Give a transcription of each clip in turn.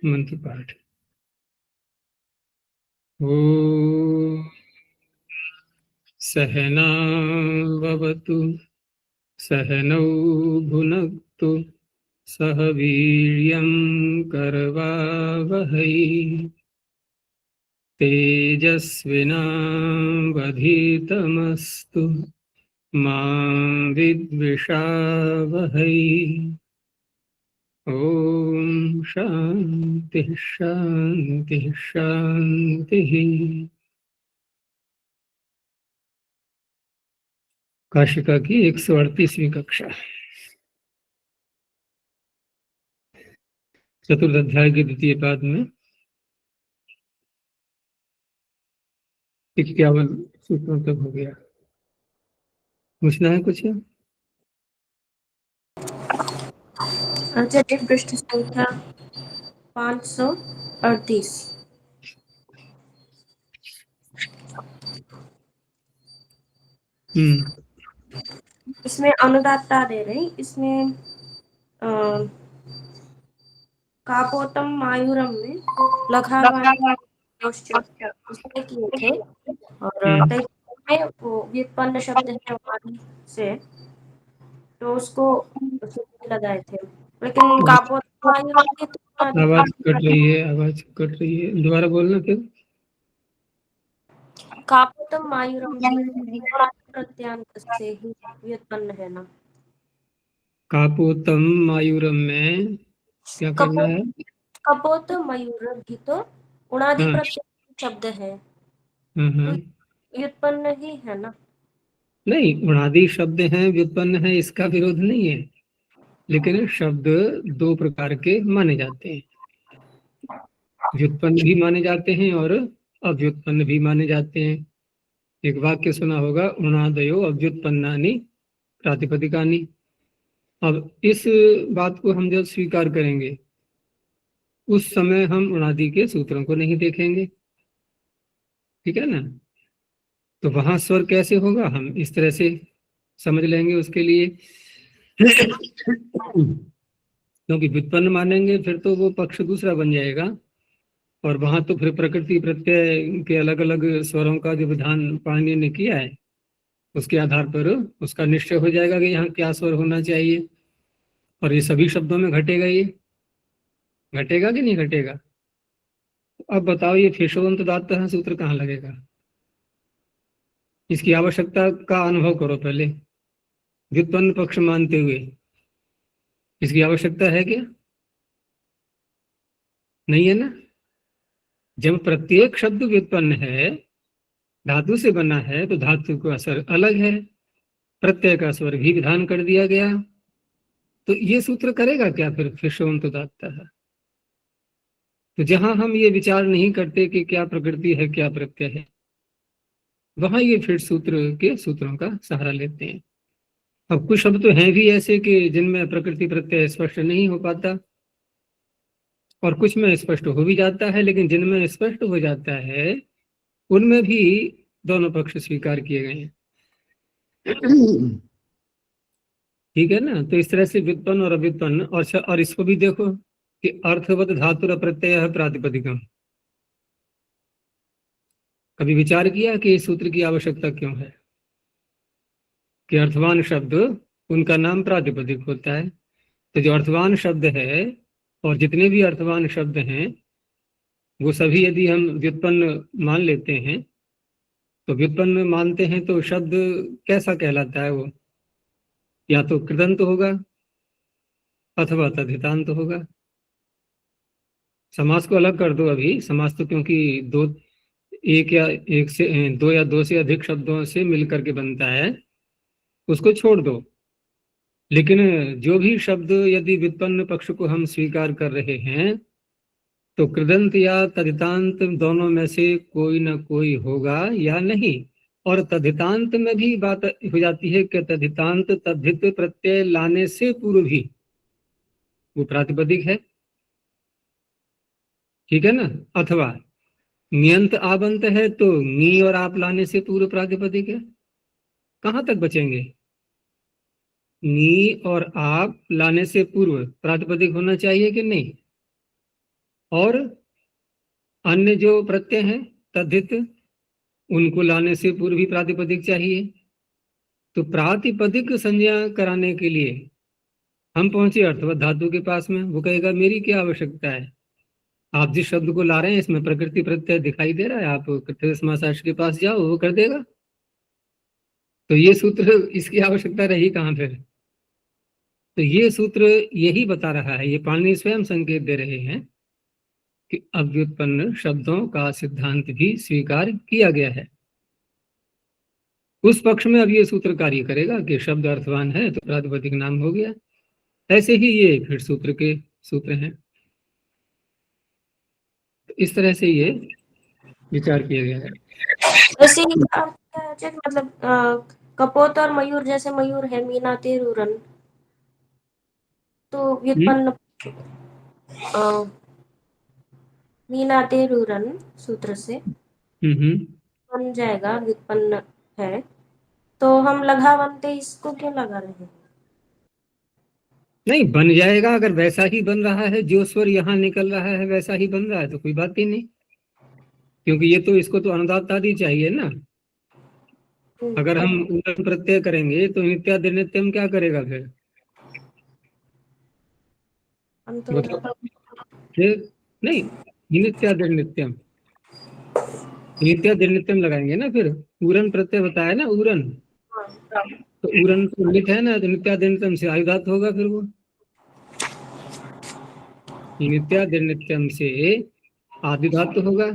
मंत्र पाठ। ओम सहना भवतु सहनौ भुनक्तु सह वीर्यं करवावहै तेजस्विनावधीतमस्तु मा विद्विषावहै। ओम शांति शांति शांति। काशिका की 138वीं कक्षा, चतुर्थ अध्याय के द्वितीय पाद में 51 सूत्रों तक हो गया। पूछना है कुछ? आचार्य पृष्ठ संख्या 538। इसमें अनुदाता दे रहे, इसमें कापोतम मायूरम में लघावान उसने किए थे, और में वो व्युत्पन्न शब्द है वाणी से, तो उसको लगाए थे। लेकिन कापोतम मायूरम की आवाज कट रही है, आवाज कट रही है, दोबारा बोलना फिर। कापोतम मायूरम भी प्रत्यांत से ही व्युत्पन्न है ना। कापोतम मायूरम में क्या करना है? कपोत मयूर भी तो उणादि प्रत्यय शब्द है, तो व्युत्पन्न ही है ना। नहीं, उणादि शब्द हैं, व्युत्पन्न है, इसका विरोध नहीं है, लेकिन शब्द दो प्रकार के माने जाते हैं। व्युत्पन्न भी माने जाते हैं और अव्युत्पन्न भी माने जाते हैं। एक वाक्य सुना होगा, उणादयो अव्युत्पन्नानि प्रातिपदिकानि। अब इस बात को हम जब स्वीकार करेंगे उस समय हम उणादि के सूत्रों को नहीं देखेंगे, ठीक है ना। तो वहां स्वर कैसे होगा, हम इस तरह से समझ लेंगे उसके लिए। क्योंकि व्युत्पन्न मानेंगे फिर तो वो पक्ष दूसरा बन जाएगा, और वहां तो फिर प्रकृति प्रत्यय के अलग अलग स्वरों का जो विधान पाणिनि ने किया है उसके आधार पर उसका निश्चय हो जाएगा कि यहाँ क्या स्वर होना चाहिए, और ये सभी शब्दों में घटेगा। ये घटेगा कि नहीं घटेगा? अब बताओ, ये फेशवंत दाता है सूत्र कहाँ लगेगा? इसकी आवश्यकता का अनुभव करो पहले, व्युत्पन्न पक्ष मानते हुए। इसकी आवश्यकता है क्या? नहीं है ना। जब प्रत्येक शब्द व्युत्पन्न है, धातु से बना है, तो धातु का असर अलग है, प्रत्यय का स्वर भी विधान कर दिया गया, तो ये सूत्र करेगा क्या फिर फेशवंत दाता है? तो जहां हम ये विचार नहीं करते कि क्या प्रकृति है क्या प्रत्यय है, वहां ये फिर सूत्र के सूत्रों का सहारा लेते हैं। अब कुछ शब्द तो हैं भी ऐसे कि जिनमें प्रकृति प्रत्यय स्पष्ट नहीं हो पाता, और कुछ में स्पष्ट हो भी जाता है, लेकिन जिनमें स्पष्ट हो जाता है उनमें भी दोनों पक्ष स्वीकार किए गए हैं। ठीक है ना। तो इस तरह से व्युत्पन्न और अव्युत्पन्न, और इसको भी देखो कि अर्थवत धातुर प्रत्यय प्रातिपदिकम। कभी विचार किया कि इस सूत्र की आवश्यकता क्यों है? कि अर्थवान शब्द उनका नाम प्रातिपदिक होता है। तो जो अर्थवान शब्द है और जितने भी अर्थवान शब्द हैं वो सभी यदि हम व्युत्पन्न मान लेते हैं, तो व्युत्पन्न मानते हैं तो शब्द कैसा कहलाता है? वो या तो कृदंत होगा अथवा तद्धितांत होगा। समास को अलग कर दो अभी, समास तो क्योंकि दो एक या एक से दो या दो से अधिक शब्दों से मिलकर के बनता है, उसको छोड़ दो। लेकिन जो भी शब्द यदि व्युत्पन्न पक्ष को हम स्वीकार कर रहे हैं, तो कृदंत या तद्धितांत दोनों में से कोई ना कोई होगा या नहीं। और तद्धितांत में भी बात हो जाती है कि तद्धितांत तद्धित प्रत्यय लाने से पूर्व भी वो प्रातिपदिक है, ठीक है ना। अथवा नियंत आबंत है तो नी और आप लाने से पूर्व प्रातिपदिक है। कहाँ तक बचेंगे? नी और आप लाने से पूर्व प्रातिपदिक होना चाहिए कि नहीं? और अन्य जो प्रत्यय हैं तद्धित, उनको लाने से पूर्व भी प्रातिपदिक चाहिए। तो प्रातिपदिक संज्ञा कराने के लिए हम पहुंचे अर्थवत धातु के पास में। वो कहेगा मेरी क्या आवश्यकता है, आप जिस शब्द को ला रहे हैं इसमें प्रकृति प्रत्यय दिखाई दे रहा है, आप कृत्रिम समासाश के पास जाओ, वो कर देगा। तो ये सूत्र, इसकी आवश्यकता रही कहाँ फिर। तो ये सूत्र यही बता रहा है, ये पाणिनि स्वयं संकेत दे रहे हैं कि अव्युत्पन्न शब्दों का सिद्धांत भी स्वीकार किया गया है। उस पक्ष में अब ये सूत्र कार्य करेगा कि शब्द अर्थवान है तो प्रातिपदिक नाम हो गया। ऐसे ही ये फिर सूत्र के सूत्र हैं। तो इस तरह से ये विचार किया गया है। जैसे मतलब कपोत और मयूर, जैसे मयूर है मीना तेरुरन, तो व्युत्पन्न मीना तेरुरन सूत्र से बन जाएगा, व्युत्पन्न है। तो हम लघावंते इसको क्यों लगा रहे हैं? नहीं बन जाएगा, अगर वैसा ही बन रहा है, जो स्वर यहाँ निकल रहा है वैसा ही बन रहा है तो कोई बात ही नहीं, क्योंकि ये तो इसको तो अनुदात आदि चाहिए ना। अगर हम उदन प्रत्यय करेंगे तो नित्यादि नित्यम क्या करेगा फिर? फिर नहीं, नित्यादि नित्यम, नित्यादि नित्यम लगाएंगे ना फिर। उरन प्रत्यय बताया ना, उरन, तो उरन तो नित है ना, तो नित्यादि नित्यम से आयुधात होगा फिर वो। नित्यादि नित्यम से आदिधात होगा,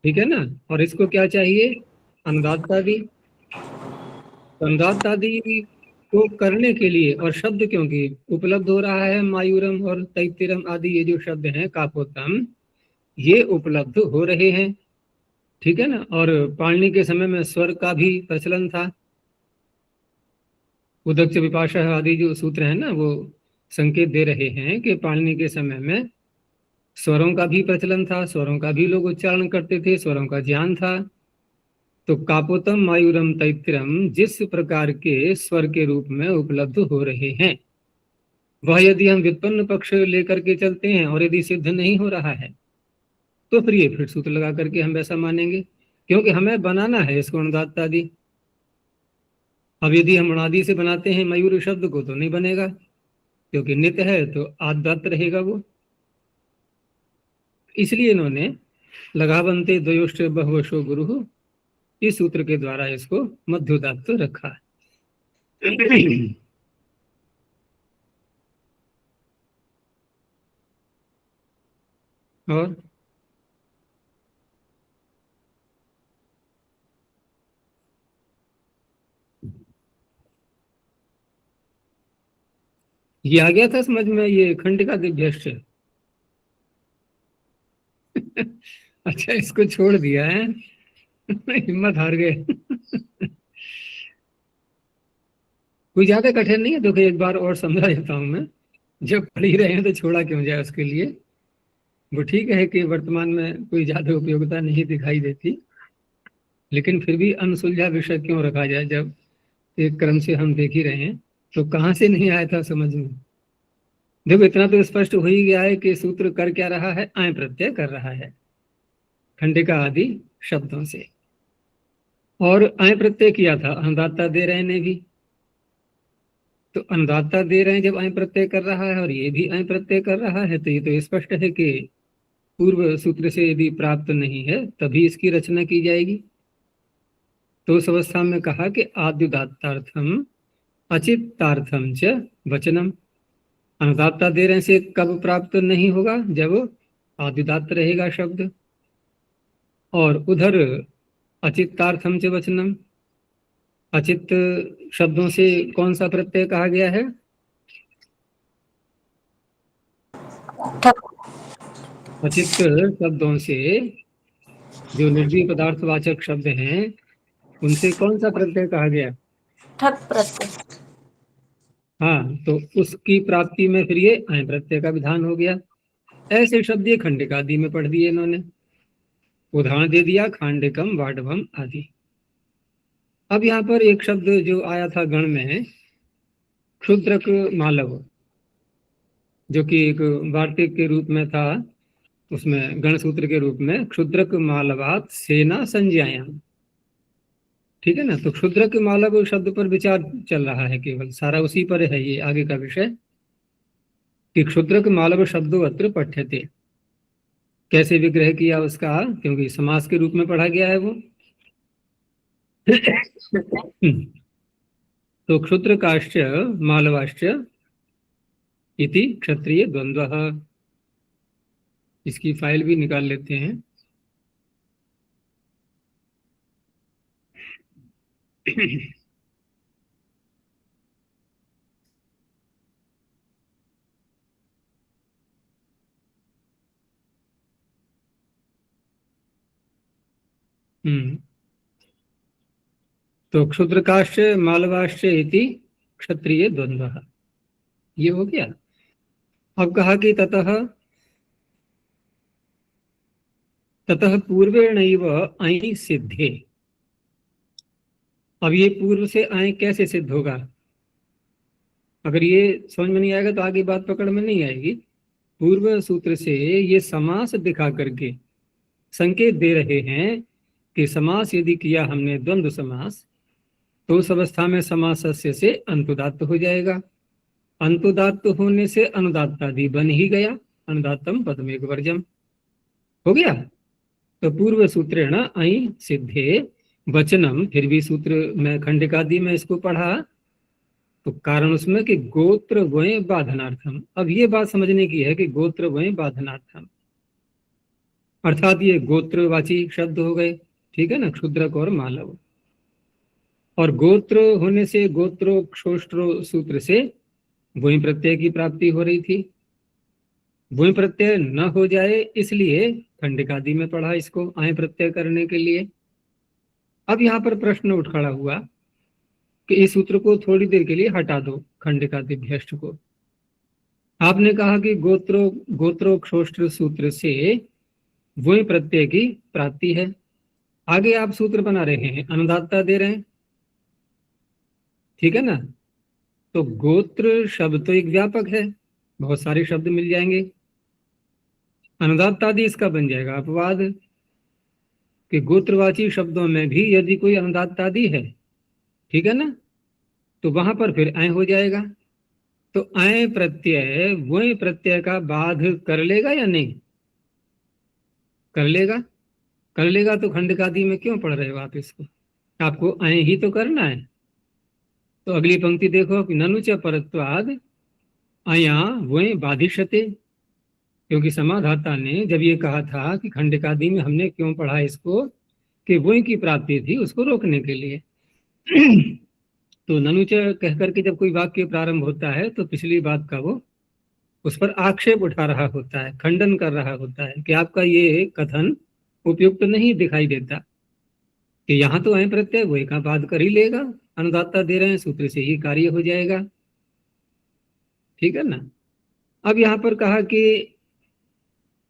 ठीक है ना। और इसको क्या चाहिए? अनुदात आदि। अनुदात आदि को करने के लिए, और शब्द क्योंकि उपलब्ध हो रहा है, मायूरम और तैतिरम आदि ये जो शब्द हैं कापोतम, ये उपलब्ध हो रहे हैं, ठीक है ना। और पाणिनि के समय में स्वर का भी प्रचलन था। उदक्ष विपाशा आदि जो सूत्र है ना, वो संकेत दे रहे हैं कि पाणिनि के समय में स्वरों का भी प्रचलन था, स्वरों का भी लोग उच्चारण करते थे, स्वरों का ज्ञान था। तो कापोतम मायूरम तैतिरम जिस प्रकार के स्वर के रूप में उपलब्ध हो रहे हैं, वह यदि हम व्युत्पन्न पक्ष लेकर के चलते हैं और यदि सिद्ध नहीं हो रहा है तो फिर ये फिर सूत्र लगा करके हम वैसा मानेंगे, क्योंकि हमें बनाना है इसको अनुदात आदि। अब यदि हम अनादि से बनाते हैं मयूर शब्द को तो नहीं बनेगा, क्योंकि नित्य है तो आदात रहेगा वो। इसलिए इन्होंने लगावंते द्वयोश्च बहुवशो गुरु, इस सूत्र के द्वारा इसको मध्योदात्त रखा है। और ये आ गया था समझ में, ये खंडिका दिव्यश्च। अच्छा इसको छोड़ दिया है। हिम्मत हार गए। कोई ज्यादा कठिन नहीं है, देखो एक बार और समझा देता हूं मैं। जब पढ़ ही रहे हैं तो छोड़ा क्यों जाए उसके लिए। वो ठीक है कि वर्तमान में कोई ज्यादा उपयोगिता नहीं दिखाई देती, लेकिन फिर भी अनसुलझा विषय क्यों रखा जाए, जब एक क्रम से हम देख ही रहे हैं। तो कहाँ से नहीं आया था समझ में। देखो इतना तो स्पष्ट हो ही गया है कि सूत्र कर क्या रहा है, आय प्रत्यय कर रहा है खंडिका आदि शब्दों से। और आय प्रत्यय किया था अन्नदाता दे रहे ने भी, तो अन्नदाता दे रहे हैं जब आय प्रत्यय कर रहा है और ये भी आय प्रत्यय कर रहा है, तो ये तो स्पष्ट है कि पूर्व सूत्र से यदि प्राप्त नहीं है तभी इसकी रचना की जाएगी। तो उस अवस्था में कहा कि आद्युदात्तार्थम अचित्तार्थम च वचनम। अनुदात्ता दे रहे से कब प्राप्त नहीं होगा, जब आद्युदात्त रहेगा शब्द। और उधर अचित्तार्थम च वचनम, अचित शब्दों से कौन सा प्रत्यय कहा गया है? अचित शब्दों से जो निर्जीव पदार्थवाचक शब्द हैं उनसे कौन सा प्रत्यय कहा गया? ठक प्रत्यय। हाँ, तो उसकी प्राप्ति में फिर ये आय प्रत्यय का विधान हो गया। ऐसे शब्द ये खंडिका आदि में पढ़ दिए इन्होंने, उदाहरण दे दिया खांडिकम वाडभम आदि। अब यहाँ पर एक शब्द जो आया था गण में, क्षुद्रक मालव, जो कि एक वार्तिक के रूप में था, उसमें गणसूत्र के रूप में क्षुद्रक मालवात सेना संज्ञायाम, ठीक है ना। तो क्षुद्रक मालव शब्द पर विचार चल रहा है, केवल सारा उसी पर है ये आगे का विषय, कि क्षुद्रक मालव शब्दों अत्र पठ्यते, कैसे विग्रह किया उसका, क्योंकि समास के रूप में पढ़ा गया है वो। तो क्षुद्रकाश्च मालवाश्च इति क्षत्रिय द्वंद्व, इसकी फाइल भी निकाल लेते हैं। तो क्षुद्रकाश्च मालवाश्च इति क्षत्रिय द्वंद्व, ये हो गया। अब कहा कि ततः पूर्वेणैव ऐ सिद्धे। अब ये पूर्व से ऐ कैसे सिद्ध होगा, अगर ये समझ में नहीं आएगा तो आगे बात पकड़ में नहीं आएगी। पूर्व सूत्र से ये समास दिखा करके संकेत दे रहे हैं कि समास यदि किया हमने द्वंद्व समास, तो उस अवस्था में समासस्य से अनुदात्त हो जाएगा। अनुदात्त होने से अनुदात्तादि बन ही गया, अनुदात्तम पदमेक वर्जम हो गया। तो पूर्व सूत्रेण ऐ सिद्धे वचनम, फिर भी सूत्र में खंडिकादि में इसको पढ़ा, तो कारण उसमें कि गोत्र वय बाधनार्थम। अब ये बात समझने की है कि गोत्र वय बाधनार्थम, अर्थात ये गोत्रवाची शब्द हो गए, ठीक है ना, क्षुद्रक और मालव। और गोत्र होने से गोत्रोक्षोष्ट्रो सूत्र से वही प्रत्यय की प्राप्ति हो रही थी। वही प्रत्यय न हो जाए इसलिए खंडिकादि में पढ़ा इसको आय प्रत्यय करने के लिए। अब यहाँ पर प्रश्न उठ खड़ा हुआ कि इस सूत्र को थोड़ी देर के लिए हटा दो, खंडिकादिभ्यष्ट को। आपने कहा कि गोत्रोक्षोष्ट्र सूत्र से वही प्रत्यय की प्राप्ति है। आगे आप सूत्र बना रहे हैं, अनुदात्ता दे रहे हैं, ठीक है ना। तो गोत्र शब्द तो एक व्यापक है, बहुत सारे शब्द मिल जाएंगे। अनुदात्तादि इसका बन जाएगा अपवाद, कि गोत्रवाची शब्दों में भी यदि कोई अनुदात्तादि है, ठीक है ना, तो वहां पर फिर ऐ हो जाएगा। तो ऐ प्रत्यय वही प्रत्यय का बाध कर लेगा या नहीं, कर लेगा। कर लेगा तो खंडकादि में क्यों पढ़ रहे हो आप इसको, आपको ऐ ही तो करना है। तो अगली पंक्ति देखो कि ननु च परत्वाद अया वही बाधिष्यते, क्योंकि समाधाता ने जब ये कहा था कि खंडकादि में हमने क्यों पढ़ा इसको, कि वही की प्राप्ति थी उसको रोकने के लिए। तो ननुच कह करके जब कोई वाक्य प्रारंभ होता है तो पिछली बात का वो उस पर आक्षेप उठा रहा होता है, खंडन कर रहा होता है कि आपका ये कथन उपयुक्त नहीं दिखाई देता, कि यहाँ तो ऐ प्रत्यय वही का बात कर ही लेगा, अनुदात्ता दे रहे हैं सूत्र से ही कार्य हो जाएगा, ठीक है ना। अब यहाँ पर कहा कि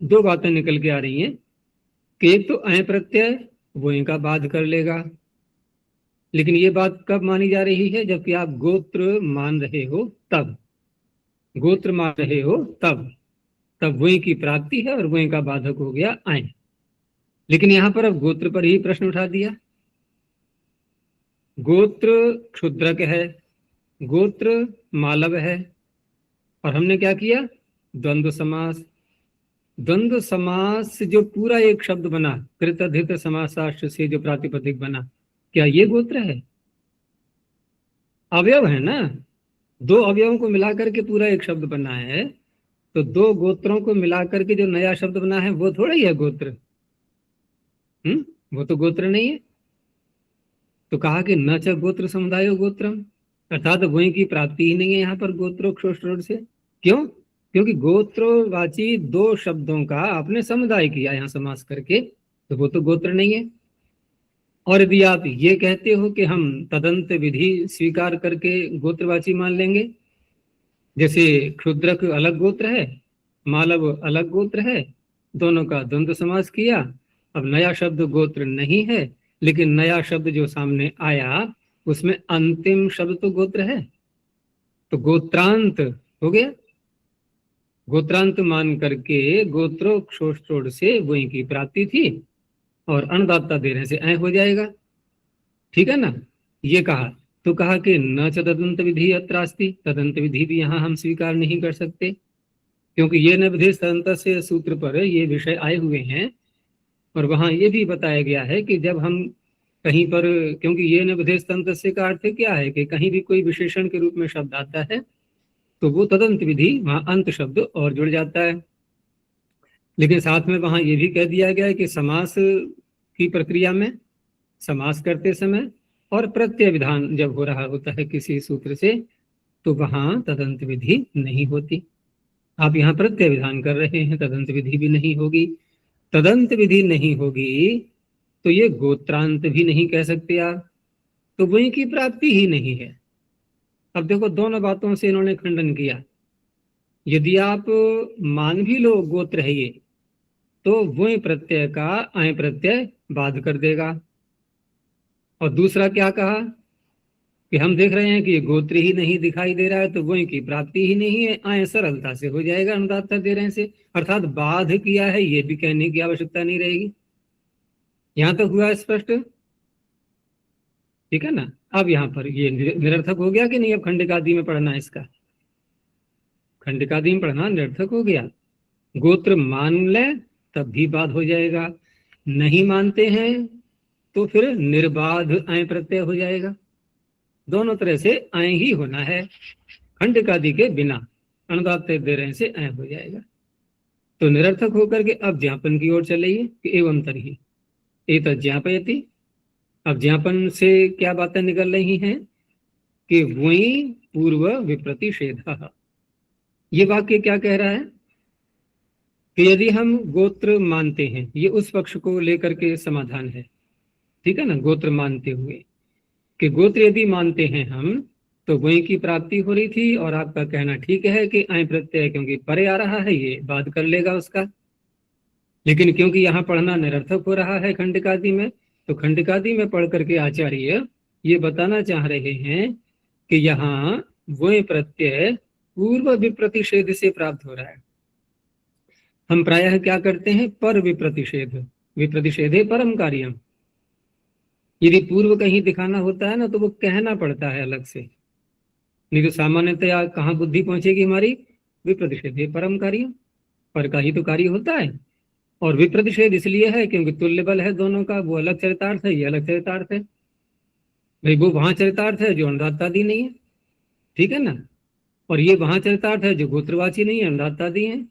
दो बातें निकल के आ रही हैं कि एक तो ऐ प्रत्यय वही का बाध कर लेगा, लेकिन ये बात कब मानी जा रही है, जबकि आप गोत्र मान रहे हो तब, गोत्र मान रहे हो तब वही की प्राप्ति है और वही का बाधक हो गया ऐ। लेकिन यहां पर अब गोत्र पर ही प्रश्न उठा दिया। गोत्र क्षुद्रक है, गोत्र मालव है, और हमने क्या किया, द्वंद्व समास। द्वंद्व समास से जो पूरा एक शब्द बना, कृतधित समासाश्च से जो प्रातिपदिक बना, क्या ये गोत्र है, अवयव है ना, दो अवयवों को मिलाकर के पूरा एक शब्द बना है। तो दो गोत्रों को मिलाकर के जो नया शब्द बना है वो थोड़ा ही है गोत्र, वो तो गोत्र नहीं है। तो कहा कि न च गोत्र समुदाय गोत्रम, अर्थात वही की प्राप्ति ही नहीं है यहाँ पर गोत्रोक्षोष्ट्र से। क्यों, क्योंकि गोत्रवाची दो शब्दों का आपने समुदाय किया यहाँ समास करके, तो वो तो गोत्र नहीं है। और यदि आप ये कहते हो कि हम तदंत विधि स्वीकार करके गोत्रवाची मान लेंगे, जैसे क्षुद्रक अलग गोत्र है, मालव अलग गोत्र है, दोनों का द्वंद्व समास किया, अब नया शब्द गोत्र नहीं है, लेकिन नया शब्द जो सामने आया उसमें अंतिम शब्द तो गोत्र है, तो गोत्रांत हो गया। गोत्रांत मान करके गोत्रोक्षोष्टोड़ से वही की प्राप्ति थी और अन्नदाता देने से ऐ हो जाएगा, ठीक है ना। ये कहा तो कहा कि न च तदंत विधि अत्रास्ति, तदंत विधि भी यहाँ हम स्वीकार नहीं कर सकते, क्योंकि ये न विधि तदंत से सूत्र पर ये विषय आए हुए हैं। और वहां ये भी बताया गया है कि जब हम कहीं पर, क्योंकि ये न विधि तदंत से का अर्थ क्या है कि कहीं भी कोई विशेषण के रूप में शब्द आता है तो वो तदंत विधि वहां अंत शब्द और जुड़ जाता है। लेकिन साथ में वहां ये भी कह दिया गया है कि समास की प्रक्रिया में, समास करते समय और प्रत्यय विधान जब हो रहा होता है किसी सूत्र से, तो वहां तदंत विधि नहीं होती। आप यहाँ प्रत्यय विधान कर रहे हैं, तदंत विधि भी नहीं होगी। तदंत विधि नहीं होगी तो ये गोत्रांत भी नहीं कह सकते आप, तो वही की प्राप्ति ही नहीं है। अब देखो दोनों बातों से इन्होंने खंडन किया। यदि आप मान भी लो गोत्र है ये, तो वही प्रत्यय का आय प्रत्यय बाध कर देगा। और दूसरा क्या कहा कि हम देख रहे हैं कि ये गोत्र ही नहीं दिखाई दे रहा है, तो वही की प्राप्ति ही नहीं है, आय सरलता से हो जाएगा अनुदाता दे रहे से, अर्थात बाध किया है ये भी कहने की आवश्यकता नहीं रहेगी। यहां तक हुआ स्पष्ट, ठीक है ना। अब यहाँ पर ये निरर्थक हो गया कि नहीं, अब खंडिकादि में पढ़ना इसका, खंडिकादि में पढ़ना निरर्थक हो गया। गोत्र मान ले तब भी बाध हो जाएगा, नहीं मानते हैं तो फिर निर्बाध आय प्रत्यय हो जाएगा। दोनों तरह से आय ही होना है, खंडिकादि के बिना अनुदाते दे रहे से आय हो जाएगा। तो निरर्थक होकर के अब ज्ञापन की ओर चलेंगे कि एवं तरही एत ज्ञापयति। अब ज्ञापन से क्या बातें निकल रही हैं कि वही पूर्व विप्रतिषेध। ये वाक्य क्या कह रहा है कि यदि हम गोत्र मानते हैं, ये उस पक्ष को लेकर के समाधान है, ठीक है ना। गोत्र मानते हुए कि गोत्र यदि मानते हैं हम तो वही की प्राप्ति हो रही थी, और आपका कहना ठीक है कि आय प्रत्यय क्योंकि परे आ रहा है ये बात कर लेगा उसका। लेकिन क्योंकि यहाँ पढ़ना निरर्थक हो रहा है खंडिकादि में, तो खंडिकादि में पढ़ करके आचार्य ये बताना चाह रहे हैं कि यहाँ वही प्रत्यय पूर्व विप्रतिषेध से प्राप्त हो रहा है। हम प्रायः क्या करते हैं, पर विप्रतिषेध, विप्रतिषेधे परम कार्यम। यदि पूर्व कहीं दिखाना होता है ना तो वो कहना पड़ता है अलग से, नहीं तो सामान्यतया कहाँ बुद्धि पहुंचेगी हमारी, विप्रतिषेधे परम कार्य, पर का ही तो कार्य होता है। और विप्रतिषेध इसलिए है क्योंकि तुल्य बल है दोनों का, वो अलग चरितार्थ है ये अलग चरितार्थ है। भाई वो वहां चरितार्थ है जो अनुदातादि नहीं है, ठीक है ना, और ये वहां चरितार्थ है जो गोत्रवाची नहीं है, अनुदातादि है।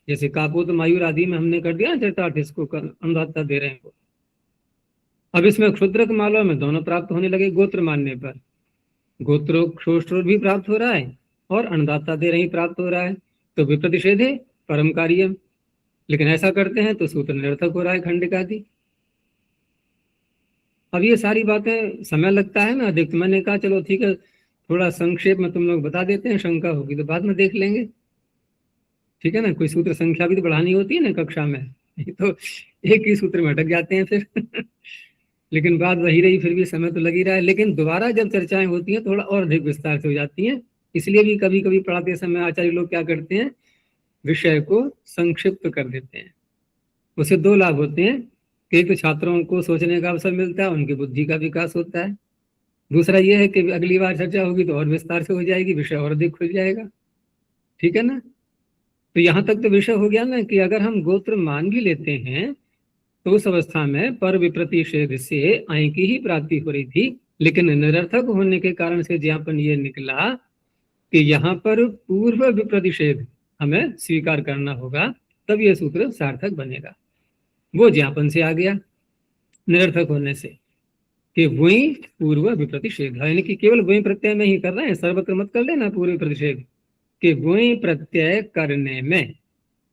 जैसे कापोत मायूर आदि में हमने कर दिया चरितार्थ, इसको अनुदाता दे रहे हैं। अब इसमें क्षुद्रक मालों में दोनों प्राप्त होने लगे गोत्र मानने पर, गोत्रोक्षोष्टोर भी प्राप्त हो रहा है और अन्नदाता दे रही प्राप्त हो रहा है, तो विप्रतिषेध है परम कार्य। लेकिन ऐसा करते हैं तो सूत्र निरर्थक हो रहा है खंडिकादि। अब ये सारी बातें समय लगता है ना अधिक, तो मैंने कहा चलो ठीक है थोड़ा संक्षेप में तुम लोग बता देते हैं, शंका होगी तो बाद में देख लेंगे, ठीक है ना। कोई सूत्र संख्या भी तो बढ़ानी होती है ना कक्षा में, तो एक ही सूत्र में अटक जाते हैं फिर लेकिन बात वही रही, फिर भी समय तो लग ही रहा है। लेकिन दोबारा जब चर्चाएं होती हैं थोड़ा और अधिक विस्तार से हो जाती हैं, इसलिए भी कभी कभी पढ़ाते समय आचार्य लोग क्या करते हैं, विषय को संक्षिप्त कर देते हैं। उससे दो लाभ होते हैं कि एक तो छात्रों को सोचने का अवसर मिलता है, उनकी बुद्धि का विकास होता है। दूसरा यह है कि अगली बार चर्चा होगी तो और विस्तार से हो जाएगी, विषय और अधिक खुल जाएगा, ठीक है ना। तो यहाँ तक तो विषय हो गया ना कि अगर हम गोत्र मान भी लेते हैं तो उस अवस्था में पर विप्रतिषेध से आय की ही प्राप्ति हो रही थी, लेकिन निरर्थक होने के कारण से ज्ञापन ये निकला कि यहाँ पर पूर्व विप्रतिषेध हमें स्वीकार करना होगा, तब यह सूत्र सार्थक बनेगा। वो ज्ञापन से आ गया निरर्थक होने से कि वही पूर्व विप्रतिषेध है, यानी कि केवल वही प्रत्यय में ही कर रहे हैं, सर्वत्र मत कर लेना पूर्व प्रतिषेध कि वही प्रत्यय करने में,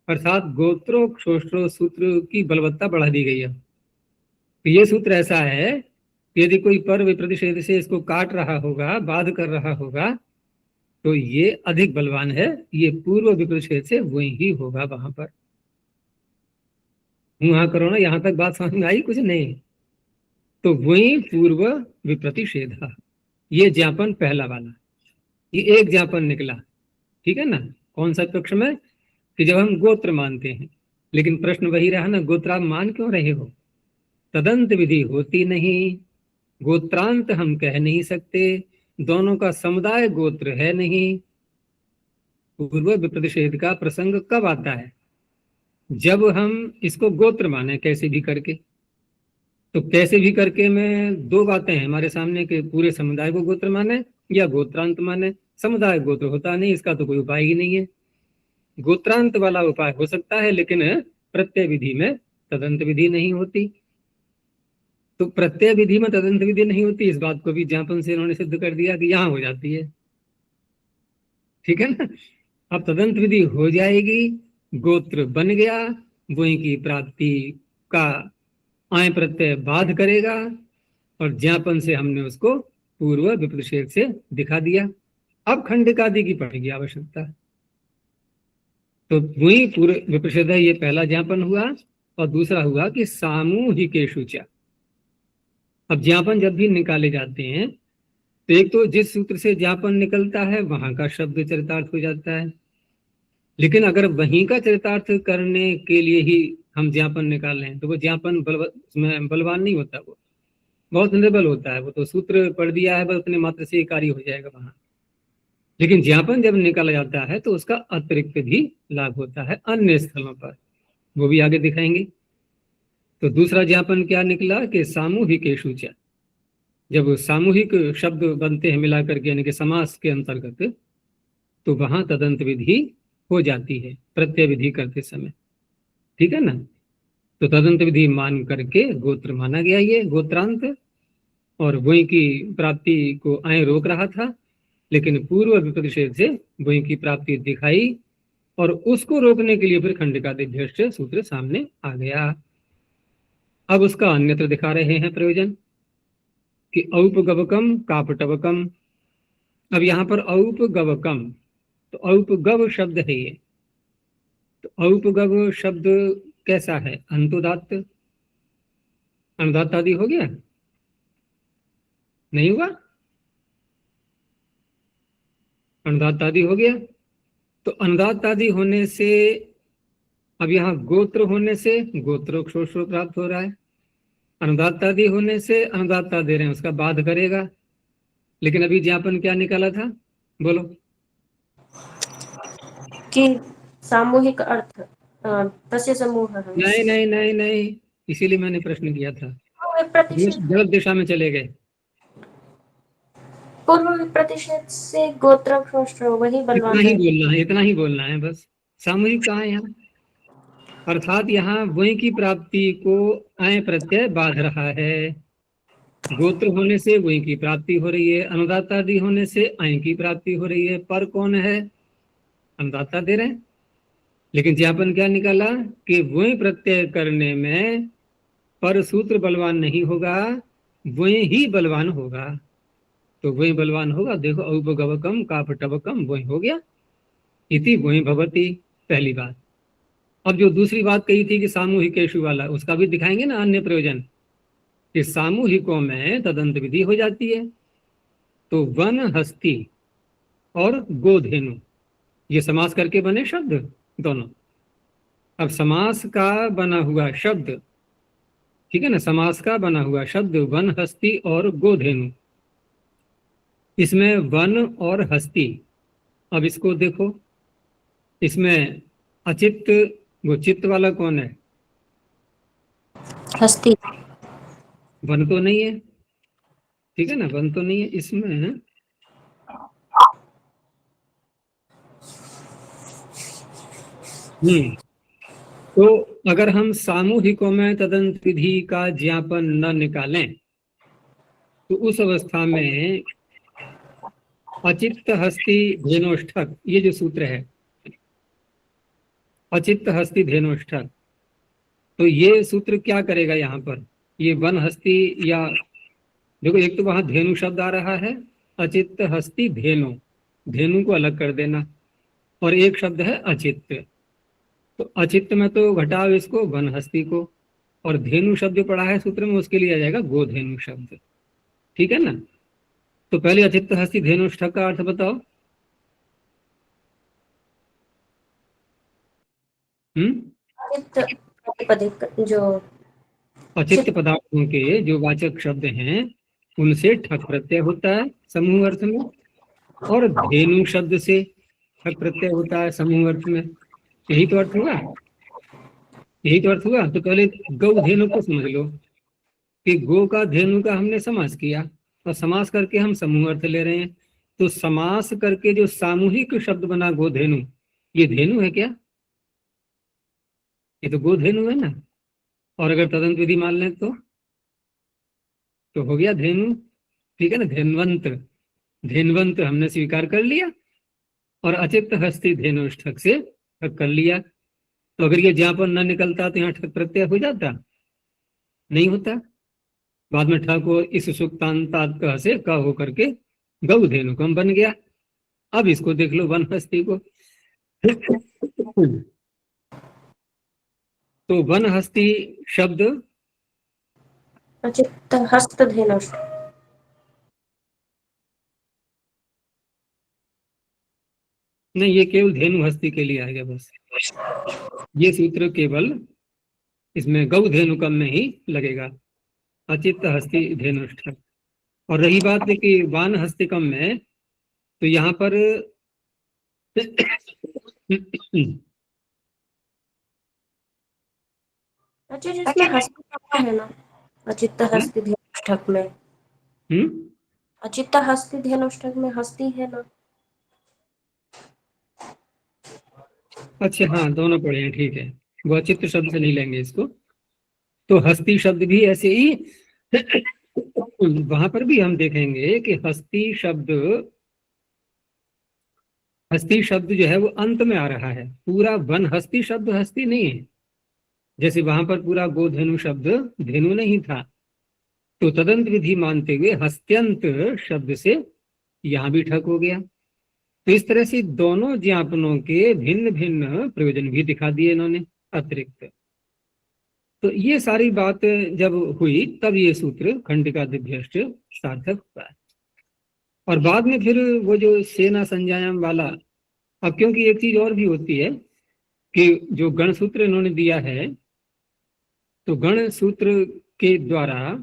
अर्थात गोत्रोक्षोष्टो सूत्र की बलवत्ता बढ़ा दी गई है। तो ये सूत्र ऐसा है कि यदि कोई पर विप्रतिषेध से इसको काट रहा होगा, बाध कर रहा होगा, तो ये अधिक बलवान है, ये पूर्व विप्रतिषेध से वही ही होगा। वहां पर वहां करो ना, यहां तक बात समझ में आई कुछ नहीं, तो वही पूर्व विप्रतिषेध, ये ज्ञापन पहला वाला, ये एक ज्ञापन निकला, ठीक है ना। कौन सा पक्ष में, कि जब हम गोत्र मानते हैं, लेकिन प्रश्न वही रहा ना, गोत्र आप मान क्यों रहे हो? तदंत विधि होती नहीं, गोत्रांत हम कह नहीं सकते, दोनों का समुदाय गोत्र है नहीं। पूर्व विप्रतिषेध का प्रसंग कब आता है? जब हम इसको गोत्र माने कैसे भी करके। तो कैसे भी करके में दो बातें हैं हमारे सामने, कि पूरे समुदाय को गोत्र माने या गोत्रांत माने। समुदाय गोत्र होता नहीं, इसका तो कोई उपाय ही नहीं है। गोत्रांत वाला उपाय हो सकता है, लेकिन प्रत्यय विधि में तदंत विधि नहीं होती। तो प्रत्यय विधि में तदंत विधि नहीं होती, इस बात को भी ज्ञापन से इन्होंने सिद्ध कर दिया कि यहां हो जाती है। ठीक है ना? अब तदंत विधि हो जाएगी, गोत्र बन गया, वही की प्राप्ति का आय प्रत्यय बाध करेगा, और ज्ञापन से हमने उसको पूर्व विप्रतिषेध से दिखा दिया। अब खंडिकादि की पड़ेगी आवश्यकता। तो वही पूर्व विप्रतिषेध है, ये पहला ज्ञापन हुआ। और दूसरा हुआ कि सामूहिकेषु च। अब ज्ञापन जब भी निकाले जाते हैं, तो एक तो जिस सूत्र से ज्ञापन निकलता है वहां का शब्द चरितार्थ हो जाता है, लेकिन अगर वहीं का चरितार्थ करने के लिए ही हम ज्ञापन निकाल रहे हैं तो वो ज्ञापन उसमें बलवान नहीं होता, वो बहुत निर्बल होता है। वो तो सूत्र पढ़ दिया है बस, उतने मात्र से कार्य हो जाएगा वहां। लेकिन ज्ञापन जब निकाला जाता है तो उसका अतिरिक्त भी लाभ होता है अन्य स्थलों पर, वो भी आगे दिखाएंगे। तो दूसरा ज्ञापन क्या निकला कि सामूहिकेषु च। जब सामूहिक शब्द बनते हैं मिलाकर के, यानी कि समास के अंतर्गत, तो वहां तदंत विधि हो जाती है प्रत्यय विधि करते समय। ठीक है ना? तो तदंत विधि मान करके गोत्र माना गया, ये गोत्रांत, और वही की प्राप्ति को आय रोक रहा था, लेकिन पूर्व विप्रतिषेध से वही की प्राप्ति दिखाई, और उसको रोकने के लिए फिर खंडिकादिभ्यश्च सूत्र सामने आ गया। अब उसका अन्यत्र दिखा रहे हैं प्रयोजन कि औपगवकम कापटवकम। अब यहाँ पर औपगवकम, तो औपगव शब्द है ये। तो औपगव शब्द कैसा है? अंतोदात्त, अनुदात्त आदि हो गया, नहीं हुआ? अनुदात्त आदि हो गया। तो अनुदात्त आदि होने से अब यहाँ गोत्र होने से गोत्रोक्षोष प्राप्त हो रहा है, अनुदात्त आदि होने से अनुदात्ता दे रहे हैं, उसका बाध करेगा। लेकिन अभी ज्ञापन क्या निकाला था, बोलो? कि सामूहिक अर्थ तस्य समूह है। नहीं नहीं नहीं नहीं, इसीलिए मैंने प्रश्न किया था, गलत दिशा में चले गए। पूर्व प्रतिषेध से गोत्र वही बलवान इतना ही है। बोलना है, इतना ही बोलना है बस। सामूहिक कहाँ है यहाँ? अर्थात यहाँ वही की प्राप्ति को आय प्रत्यय बाध रहा है। गोत्र होने से वही की प्राप्ति हो रही है, अनुदाता आदि होने से आय की प्राप्ति हो रही है। पर कौन है? अनुदाता दे रहे हैं। लेकिन ज्ञापन क्या निकाला कि वही प्रत्यय करने में पर सूत्र बलवान नहीं होगा, वही ही बलवान होगा। तो वही बलवान होगा। देखो, औपगवकम कापटवकम वही हो गया, इति वही भवती, पहली बात। अब जो दूसरी बात कही थी कि सामूहिकेषु वाला, उसका भी दिखाएंगे ना अन्य प्रयोजन, कि सामूहिकों में तदंत विधि हो जाती है। तो वन हस्ती और गोधेनु, ये समास करके बने शब्द दोनों। अब समास का बना हुआ शब्द, ठीक है ना, समास का बना हुआ शब्द वन हस्ती और गोधेनु, इसमें वन और हस्ती। अब इसको देखो, इसमें अचित्त, वो चित्त वाला कौन है? हस्ती। वन तो नहीं है, ठीक है ना, वन तो नहीं है इसमें। तो अगर हम सामूहिकों में तदंत विधि का ज्ञापन न निकालें तो उस अवस्था में अचित्त हस्ति धेनोष्ठक, ये जो सूत्र है अचित्त हस्ति धेनोष्ठक, तो ये सूत्र क्या करेगा यहाँ पर? ये वन हस्ति, या देखो एक तो वहां धेनु शब्द आ रहा है, अचित्त हस्ति धेनु, धेनु को अलग कर देना, और एक शब्द है अचित्त। तो अचित्त में तो घटाओ इसको वन हस्ति को, और धेनु शब्द जो पढ़ा है सूत्र में उसके लिए आ जाएगा गोधेनु शब्द। ठीक है ना? तो पहले अचित्त हस्ति धेनुष्ठक का अर्थ बताओ। अचित प्रातिपदिक जो अचित्य पदार्थों के जो वाचक शब्द हैं उनसे ठक प्रत्यय होता है समूह अर्थ में, और धेनु शब्द से ठक प्रत्यय होता है समूह अर्थ में। यही तो अर्थ हुआ, यही तो अर्थ हुआ। तो पहले गौ धेनु को समझ लो कि गो का धेनु का हमने समास किया, और समास करके हम समूह अर्थ ले रहे हैं। तो समास करके जो सामूहिक शब्द बना गोधेनु, ये धेनु है क्या? ये तो गोधेनु है ना। और अगर तदंत विधि मान लें तो हो गया धेनु, ठीक है ना। धेनवंत, धेनवंत हमने स्वीकार कर लिया, और अचित हस्ती धेनुष्ठक से ठक कर लिया। तो अगर ये ज्ञापन न निकलता तो यहाँ ठक प्रत्यय हो जाता? नहीं होता। बाद में ठक को इस सुक्तांतात क से क हो करके गौ धेनुकम बन गया। अब इसको देख लो वन हस्ती को। तो वन हस्ती शब्द अचित हस्त धेनुष, नहीं, ये केवल धेनु हस्ती के लिए आएगा बस। ये सूत्र केवल इसमें गौ धेनुकम में ही लगेगा, अचित हस्ती धेनुष्ठ। और रही बात कि वान हस्तिकम में, तो यहाँ पर अच्छा जिसमें हस्ती कहाँ है ना, अचित हस्ती धेनुष्ठक में, अचित हस्ती धेनुष्ठक में हस्ती है ना। अच्छा हाँ, दोनों पढ़े हैं, ठीक है। वो अचित शब्द से नहीं लेंगे इसको। तो हस्ती शब्द भी ऐसे ही वहां पर भी हम देखेंगे कि हस्ती शब्द जो है वो अंत में आ रहा है। पूरा वन हस्ती शब्द हस्ती नहीं है। जैसे वहां पर पूरा गोधेनु शब्द धेनु नहीं था, तो तदंत विधि मानते हुए हस्त्यंत शब्द से यहां भी ठक हो गया। तो इस तरह से दोनों ज्ञापनों के भिन्न भिन्न प्रयोजन भी दिखा दिए इन्होंने अतिरिक्त। तो ये सारी बात जब हुई तब ये सूत्र खंडिका दिभ्यष्ट सार्थक हुआ। और बाद में फिर वो जो सेना संज्ञायाम वाला, अब क्योंकि एक चीज और भी होती है कि जो गण सूत्र इन्होंने दिया है, तो गण सूत्र के द्वारा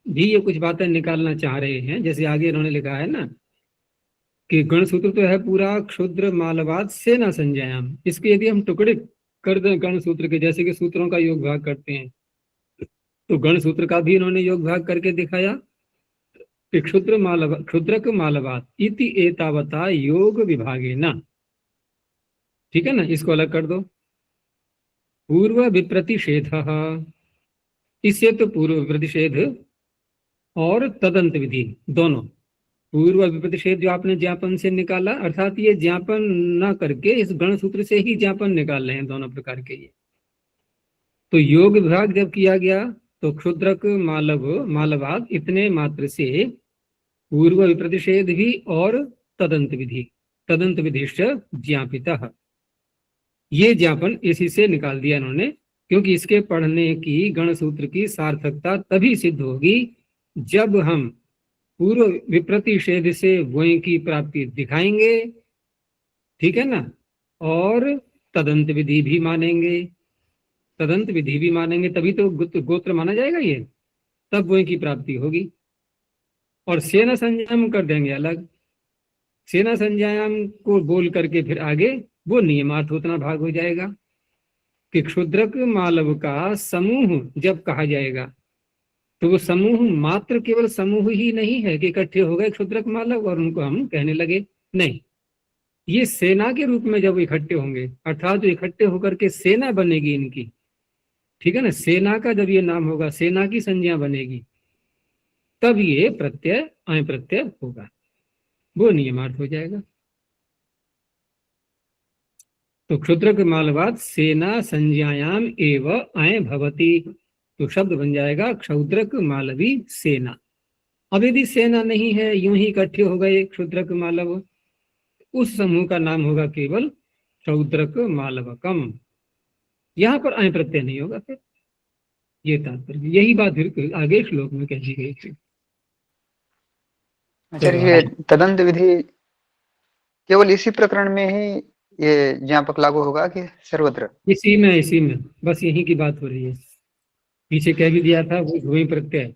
भी ये कुछ बातें निकालना चाह रहे हैं। जैसे आगे इन्होंने लिखा है ना कि गण सूत्र तो है पूरा क्षुद्र मालवाद सेना संज्ञायाम। इसके यदि हम टुकड़े कर दें गण सूत्र के, जैसे कि सूत्रों का योग भाग करते हैं, तो गण सूत्र का भी इन्होंने योग भाग करके दिखाया कि क्षुद्रक मालवाद इति एतावता योग विभागे ना, ठीक है ना। इसको अलग कर दो। पूर्व विप्रतिषेध, इससे तो पूर्व प्रतिषेध और तदंत विधि दोनों। पूर्व विप्रतिषेध जो आपने ज्ञापन से निकाला, अर्थात ये ज्ञापन न करके इस गण सूत्र से ही ज्ञापन निकाल रहे हैं दोनों प्रकार के ये। तो योग विभाग जब किया गया तो क्षुद्रक मालवाद इतने मात्र से पूर्व विप्रतिषेध भी और तदंत विधिश्च ज्ञापितः, ये ज्ञापन इसी से निकाल दिया इन्होंने। क्योंकि इसके पढ़ने की गण सूत्र की सार्थकता तभी सिद्ध होगी जब हम पूर्व विप्रतिषेध से वहीं की प्राप्ति दिखाएंगे, ठीक है ना। और तदंत विधि भी मानेंगे, तभी तो गोत्र माना जाएगा ये, तब वहीं की प्राप्ति होगी। और सेना संज्ञायाम कर देंगे अलग। सेना संज्ञायाम को बोल करके फिर आगे वो नियमार्थ उतना भाग हो जाएगा कि क्षुद्रक मालव का समूह जब कहा जाएगा तो वो समूह मात्र केवल समूह ही नहीं है कि इकट्ठे हो गए क्षुद्रक मालव और उनको हम कहने लगे, नहीं। ये सेना के रूप में जब इकट्ठे होंगे, अर्थात जो इकट्ठे होकर के सेना बनेगी इनकी, ठीक है ना। सेना का जब ये नाम होगा, सेना की संज्ञा बनेगी, तब ये प्रत्यय अय प्रत्यय होगा, वो नियमार्थ हो जाएगा। तो क्षुद्रक मालवाद सेना संज्ञायाम एव अय भवति, तो शब्द बन जाएगा क्षुद्रक मालवी सेना। अब यदि सेना नहीं है, यूं ही इकट्ठे हो गए क्षुद्रक मालव, उस समूह का नाम होगा केवल क्षुद्रक मालवकम। यहां पर अय प्रत्यय नहीं होगा फिर। ये तात्पर्य, यही बात फिर आगे श्लोक में कही गई थी। आचार्य, ये तदंत विधि केवल इसी प्रकरण में ही ये ज्ञापक लागू होगा कि सर्वत्र? इसी में बस यही की बात हो रही है। पीछे कह भी दिया था वो भूमि प्रत्यय,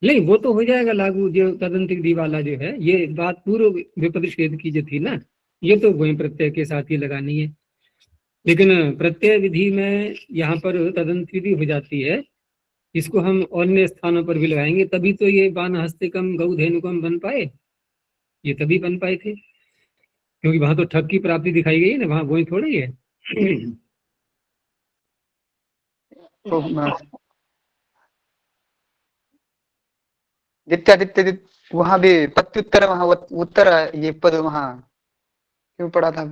नहीं वो तो हो जाएगा लागू, जो तदंतिक दी वाला जो है, ये बात पूर्व विपरिच्छेद की जो थी ना, ये तो भूमि प्रत्यय के साथ ही लगानी है। लेकिन प्रत्यय विधि में यहाँ पर तदंत विधि हो जाती है, इसको हम अन्य स्थानों पर भी लगाएंगे, तभी तो ये बान हस्तिकम गौ धेनुकम बन पाए, ये तभी बन पाए थे, क्योंकि वहां तो ठग की प्राप्ति दिखाई गई ना, वहां वही थोड़ी है। तो दित्यादित्य वहां भी प्रत्युत्तर, वहां उत्तर, ये पद वहां क्यों पड़ा था?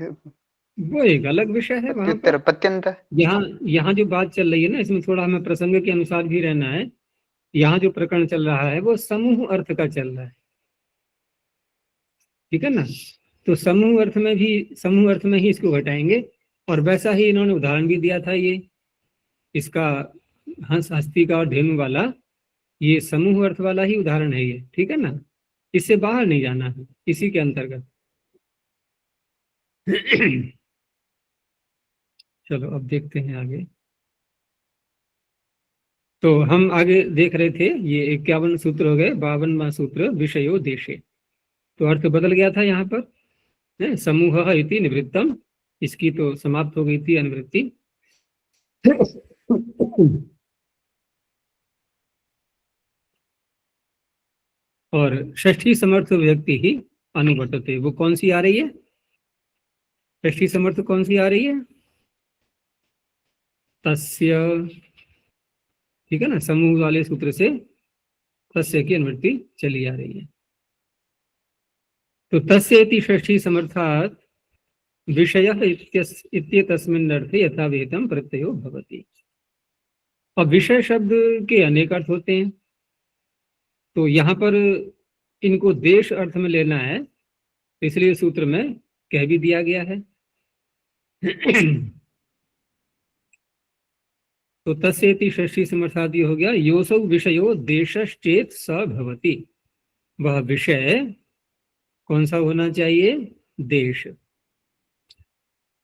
वो एक अलग विषय है वहां पर। प्रत्युत्तर पत्यंत, यहाँ यहाँ जो बात चल रही है ना, इसमें थोड़ा हमें प्रसंग के अनुसार भी रहना है। यहाँ जो प्रकरण चल रहा है वो समूह अर्थ का चल रहा है, ठीक है ना। तो समूह अर्थ में ही इसको घटाएंगे, और वैसा ही इन्होंने उदाहरण भी दिया था, ये इसका हंस हस्ती का और धेनु वाला, ये समूह अर्थ वाला ही उदाहरण है ये, ठीक है ना। इससे बाहर नहीं जाना है, इसी के अंतर्गत। चलो अब देखते हैं आगे। तो हम आगे देख रहे थे, ये 51 सूत्र हो गए, 52वां सूत्र विषयो देशे। तो अर्थ बदल गया था यहाँ पर, समूह इति निवृत्तम, इसकी तो समाप्त हो गई थी अनुवृत्ति। और षष्ठी समर्थ व्यक्ति ही अनुवर्तते, वो कौन सी आ रही है? षष्ठी समर्थ कौन सी आ रही है? तस्य, ठीक है ना, समूह वाले सूत्र से तस्य की अनुवृत्ति चली आ रही है। तो तस्येति षष्ठी समर्थात विषयः इत्येतस्मिन् अर्थे यथाविहितं प्रत्ययो भवति। और विषय शब्द के अनेक अर्थ होते हैं, तो यहाँ पर इनको देश अर्थ में लेना है, इसलिए सूत्र में कह भी दिया गया है। तो तस्येति षष्ठी समर्थादि हो गया, योसौ विषयो देशश्चेत स भवति, वह विषय कौन सा होना चाहिए? देश।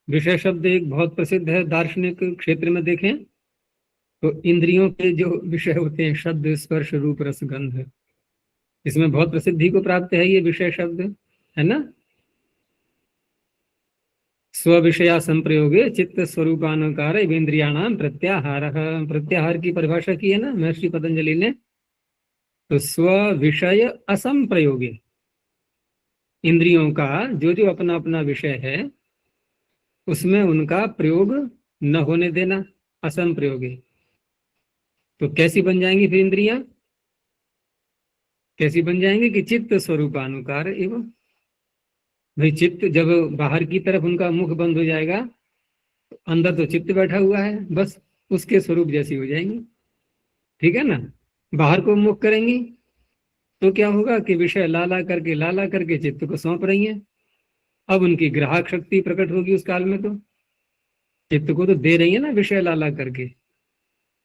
विषय शब्द एक बहुत प्रसिद्ध है दार्शनिक क्षेत्र में, देखें तो इंद्रियों के जो विषय होते हैं, शब्द स्पर्श रूप रस गंध, इसमें बहुत प्रसिद्धि को प्राप्त है ये विषय शब्द, है ना। स्व विषया संप्रयोगे चित्त स्वरूपानुकार इंद्रियाणाम प्रत्याहार, प्रत्याहार की परिभाषा की है ना महर्षि पतंजलि ने। तो स्व विषय असंप्रयोगे, इंद्रियों का जो जो अपना अपना विषय है उसमें उनका प्रयोग न होने देना, असंप्रयोगे। तो कैसी बन जाएंगी फिर इंद्रियां? कैसी बन जाएंगी कि चित्त स्वरूपानुकार एवं, भाई चित्त जब बाहर की तरफ उनका मुख बंद हो जाएगा, तो अंदर तो चित्त बैठा हुआ है, बस उसके स्वरूप जैसी हो जाएंगी, ठीक है ना। बाहर को मुख करेंगी तो क्या होगा कि विषय लाला करके चित्त को सौंप रही हैं। अब उनकी ग्राहक शक्ति प्रकट होगी उस काल में, तो चित्त को तो दे रही है ना विषय लाला करके,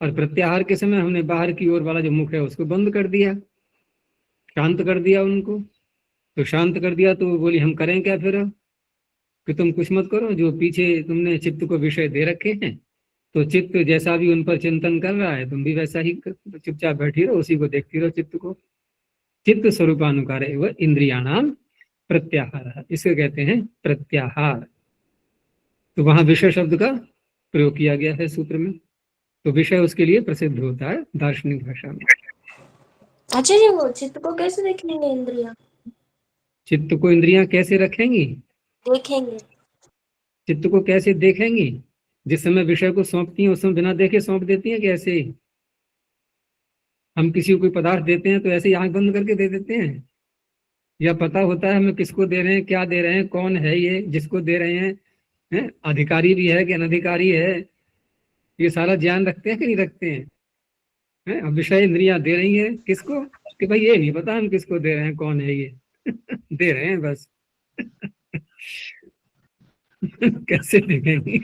और प्रत्याहार के समय हमने बाहर की ओर वाला जो मुख है उसको बंद कर दिया, शांत कर दिया उनको। तो शांत कर दिया तो बोली हम करें क्या फिर, कि तुम कुछ मत करो, जो पीछे तुमने चित्त को विषय दे रखे हैं, तो चित्त जैसा भी उन पर चिंतन कर रहा है तुम भी वैसा ही चुपचाप बैठी रहो, उसी को देखती रहो चित्त को। चित्त स्वरूपानुकार एवं इंद्रियाणाम प्रत्याहार, इसे कहते हैं प्रत्याहार। तो वहां विषय शब्द का प्रयोग किया गया है सूत्र में, तो विषय उसके लिए प्रसिद्ध होता है दार्शनिक भाषा में। अच्छा जी, वो चित्त को कैसे देखेंगे इंद्रियां? चित्त को इंद्रियां कैसे रखेंगी? देखेंगे। चित्त को कैसे देखेंगी? जिस समय विषय को सौंपती हैं उस समय बिना देखे सौंप देती हैं? कैसे? हम किसी को कोई पदार्थ देते हैं तो ऐसे ही आंख बंद करके दे देते हैं, या पता होता है हमें किसको दे रहे हैं, क्या दे रहे हैं, कौन है ये जिसको दे रहे हैं, अधिकारी भी है कि अनधिकारी है, ये सारा ज्ञान रखते हैं कि नहीं रखते हैं? अब विषय इंद्रियां दे रही है किसको, कि भाई ये नहीं पता हम किसको दे रहे हैं, कौन है ये। दे रहे हैं बस। कैसे देखेंगे?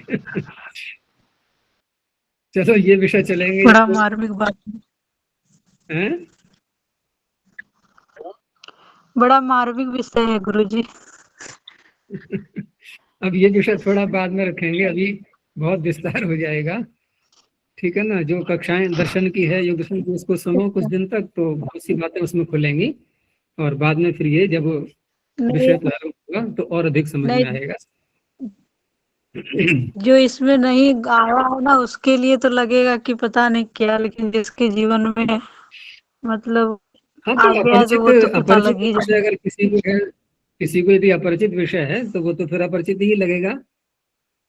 चलो ये विषय चलेंगे। बड़ा मार्मिक बात है, बड़ा मार्मिक विषय है गुरुजी। अब ये विषय थोड़ा बाद में रखेंगे, अभी बहुत विस्तार हो जाएगा। ठीक है ना, जो कक्षाएं दर्शन की है, योग दर्शन की, उसको सुनो कुछ दिन तक, तो बहुत सी बातें उसमें खुलेंगी। और बाद में फिर ये जब नहीं विषय प्रारंभ होगा तो और अधिक समझ में नहीं, आएगा। जो इसमें नहीं आया है ना उसके लिए तो लगेगा कि पता नहीं क्या, लेकिन जिसके जीवन में मतलब हाँ, आ तो गया तो वो तो पता अपरिचित लग ही विषय जाए। अगर किसी को है, किसी को यदि अपरिचित विषय है तो वो तो फिर अपरिचित ही लगेगा।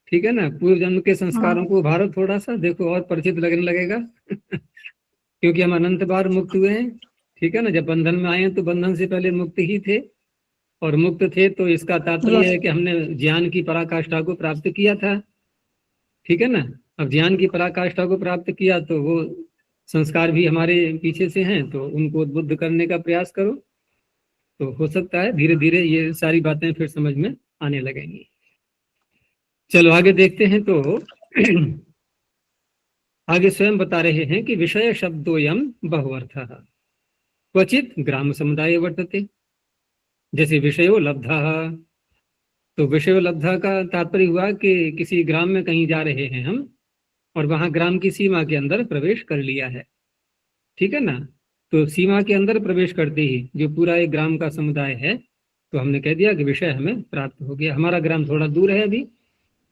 ठीक है ना, पूर्व जन्म के संस्कारों को उभारो थोड़ा सा, देखो और परिचित लगने लगेगा। क्योंकि हम अनंत बार मुक्त हुए हैं। ठीक है ना, जब बंधन में आए हैं तो बंधन से पहले मुक्त ही थे, और मुक्त थे तो इसका तात्पर्य यस। है कि हमने ज्ञान की पराकाष्ठा को प्राप्त किया था। ठीक है ना, अब ज्ञान की पराकाष्ठा को प्राप्त किया तो वो संस्कार भी हमारे पीछे से हैं, तो उनको उद्बुद्ध करने का प्रयास करो, तो हो सकता है धीरे धीरे ये सारी बातें फिर समझ में आने लगेंगी। चलो आगे देखते हैं। तो आगे स्वयं बता रहे हैं कि विषय शब्दोयम बहुअर्थः क्वचित ग्राम समुदाय वर्तते। जैसे विषयो लब्धा, तो विषयो लब्धा का तात्पर्य हुआ कि किसी ग्राम में कहीं जा रहे हैं हम, और वहां ग्राम की सीमा के अंदर प्रवेश कर लिया है। ठीक है ना, तो सीमा के अंदर प्रवेश करते ही जो पूरा एक ग्राम का समुदाय है, तो हमने कह दिया कि विषय हमें प्राप्त हो गया। हमारा ग्राम थोड़ा दूर है अभी,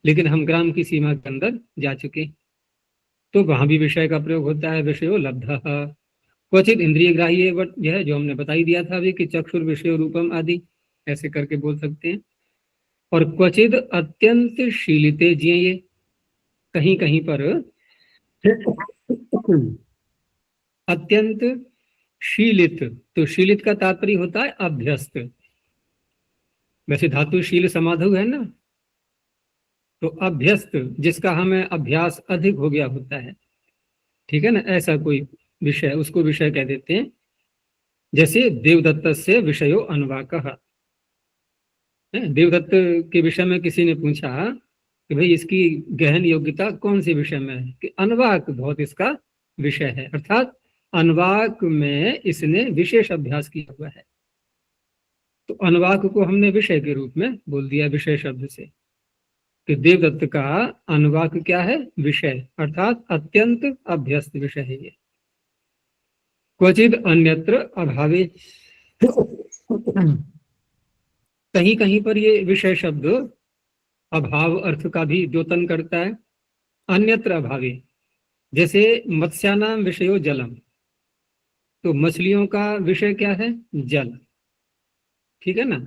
लेकिन हम ग्राम की सीमा के अंदर जा चुके, तो वहां भी विषय का प्रयोग होता है, विषयो लब्धः। क्वचित इंद्रिय ग्राह्य, यह जो हमने बता ही दिया था अभी कि चक्षुर विषय रूपम आदि, ऐसे करके बोल सकते हैं। और क्वचित अत्यंत शीलिते जिये, कहीं कहीं पर अत्यंत शीलित, तो शीलित का तात्पर्य होता है अभ्यस्त। वैसे धातु शील समाधु है ना, तो अभ्यस्त जिसका हमें अभ्यास अधिक हो गया होता है। ठीक है ना, ऐसा कोई विषय, उसको विषय कह देते हैं। जैसे देवदत्त से विषयो अनुवाकः, देवदत्त के विषय में किसी ने पूछा कि भाई इसकी गहन योग्यता कौन से विषय में है, कि अनुवाक बहुत इसका विषय है, अर्थात अनुवाक में इसने विशेष अभ्यास किया हुआ है। तो अनुवाक को हमने विषय के रूप में बोल दिया विषय शब्द से, कि देवदत्त का अनुवाक क्या है, विषय, अर्थात अत्यंत अभ्यस्त विषय है ये। क्वचित अन्यत्र अभावे, कहीं कहीं पर ये विषय शब्द अभाव अर्थ का भी द्योतन करता है। अन्यत्र अभावे, जैसे मत्स्यानाम विषयो जलम, तो मछलियों का विषय क्या है, जल। ठीक है ना,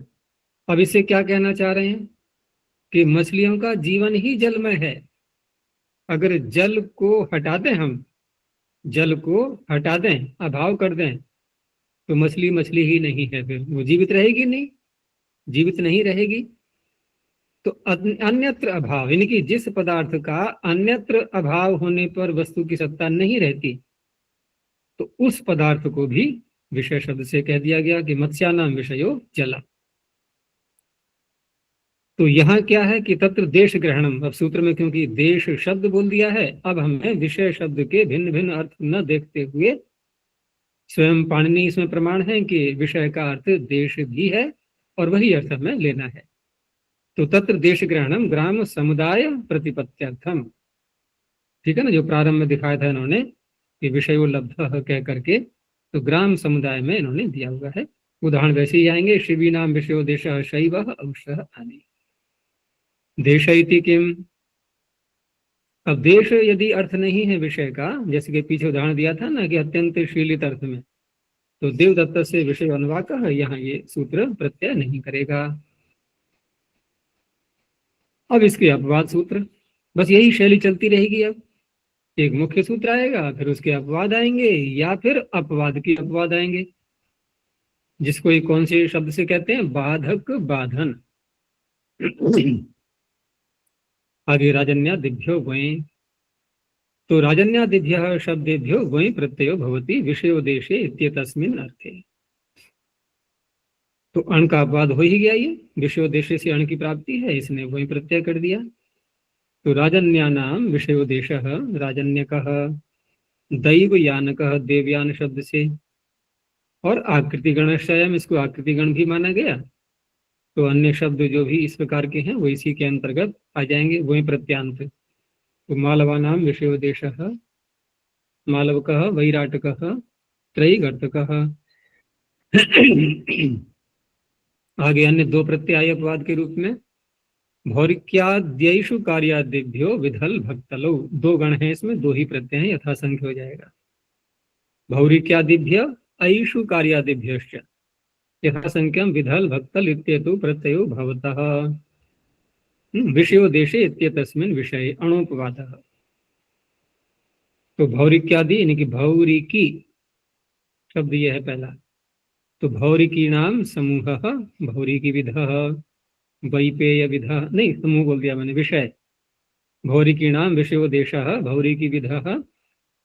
अब इससे क्या कहना चाह रहे हैं कि मछलियों का जीवन ही जल में है। अगर जल को हटा दें, हम जल को हटा दें, अभाव कर दें, तो मछली मछली ही नहीं है, फिर वो जीवित रहेगी नहीं, जीवित नहीं रहेगी। तो अन्यत्र अभाव, यानी कि जिस पदार्थ का अन्यत्र अभाव होने पर वस्तु की सत्ता नहीं रहती, तो उस पदार्थ को भी विषय शब्द से कह दिया गया कि मत्स्यानाम विषयो जला। तो यहाँ क्या है कि तत्र देश ग्रहणम, अब सूत्र में क्योंकि देश शब्द बोल दिया है, अब हमें विषय शब्द के भिन्न भिन्न अर्थ न देखते हुए, स्वयं पाणिनि इसमें प्रमाण है कि विषय का अर्थ देश भी है, और वही अर्थ हमें लेना है। तो तत्र देश ग्रहणम ग्राम समुदाय प्रतिपत्त्यर्थम। ठीक है ना, जो प्रारंभ में दिखाया था इन्होंने कि विषयो लब्धः कह करके, तो ग्राम समुदाय में इन्होंने दिया हुआ है। उदाहरण वैसे ही आएंगे, शिवी नाम विषयो देशः शैवः अंशः आदि। देश इति किम, अब देश यदि अर्थ नहीं है विषय का, जैसे कि पीछे उदाहरण दिया था ना कि अत्यंत शीलित अर्थ में, तो देवदत्त से विषय अनुवाक है, यहाँ ये सूत्र प्रत्यय नहीं करेगा। अब इसके अपवाद सूत्र, बस यही शैली चलती रहेगी। अब एक मुख्य सूत्र आएगा, फिर उसके अपवाद आएंगे, या फिर अपवाद के अपवाद आएंगे, जिसको ये कौन से शब्द से कहते हैं, बाधक बाधन। आगे राजन्यादिभ्यो वहीं, तो राजन्यादिभ्य शब्देभ्यो वहीं प्रत्ययो भवति विषयोदेशे इत्येतस्मिन् अर्थे। तो अण का अपवाद हो ही गया, ये विषयोदेशे से अण की प्राप्ति है, इसने वहीं प्रत्यय कर दिया। तो राजन्यानाम विषयोदेशः राजन्यकः, दैवयानकः देवयान शब्द से, और आकृतिगण स्वयं, इसको आकृतिगण भी माना गया। तो अन्य शब्द जो भी इस प्रकार के हैं वो इसी के अंतर्गत आ जाएंगे, वही प्रत्यांत। तो मालवानाम विषयोदेशः, मालवकः वैराटकः त्रयीगर्तकः। आगे अन्य दो प्रत्यय अपवाद के रूप में भौरिक्याद्यैषु कार्यादिभ्यो विधल भक्तलो, दो गण हैं इसमें, दो ही प्रत्यय हैं, यथा संख्य हो जाएगा। भौरिक्यादिभ्य ऐषु कार्यादिभ्यश्च यथा संख्यम विधल भक्तल इत्येतु प्रत्ययो भवतः विषयो देशे इत्येतस्मिन् विषये अणोपवादः। तो भौरिक्यादि यानी कि भौरिकी शब्द यह है पहला। तो भौरिकी नाम समूह, भौरिकी विधः, वैपेय विधः, नहीं समूह बोल दिया मैंने, विषय। भौरिकी नाम विषयो देशः, भौरिकी विधः,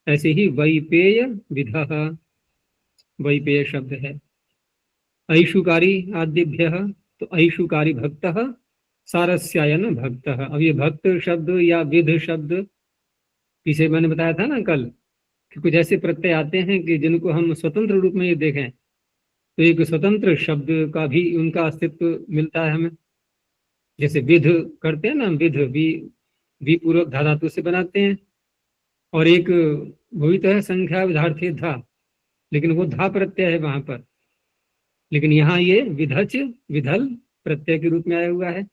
ऐसे ही वैपेय विधः, वैपेय शब्द है। ऐशुकारी आदिभ्यः, तो ऐशुकारी भक्तः, सारस्यायन भक्तः। अब ये भक्त शब्द या विध शब्द पीछे मैंने बताया था ना कल कि कुछ ऐसे प्रत्यय आते हैं कि जिनको हम स्वतंत्र रूप में ये देखें तो एक स्वतंत्र शब्द का भी उनका अस्तित्व मिलता है हमें। जैसे विध करते हैं ना, विध भी पूर्वक धा धातु से बनाते हैं, और एक वो भी तो है संख्या विधार्थी धा, लेकिन वो धा प्रत्यय है वहां पर, लेकिन यहाँ ये विधच विधल प्रत्यय के रूप में आया हुआ है।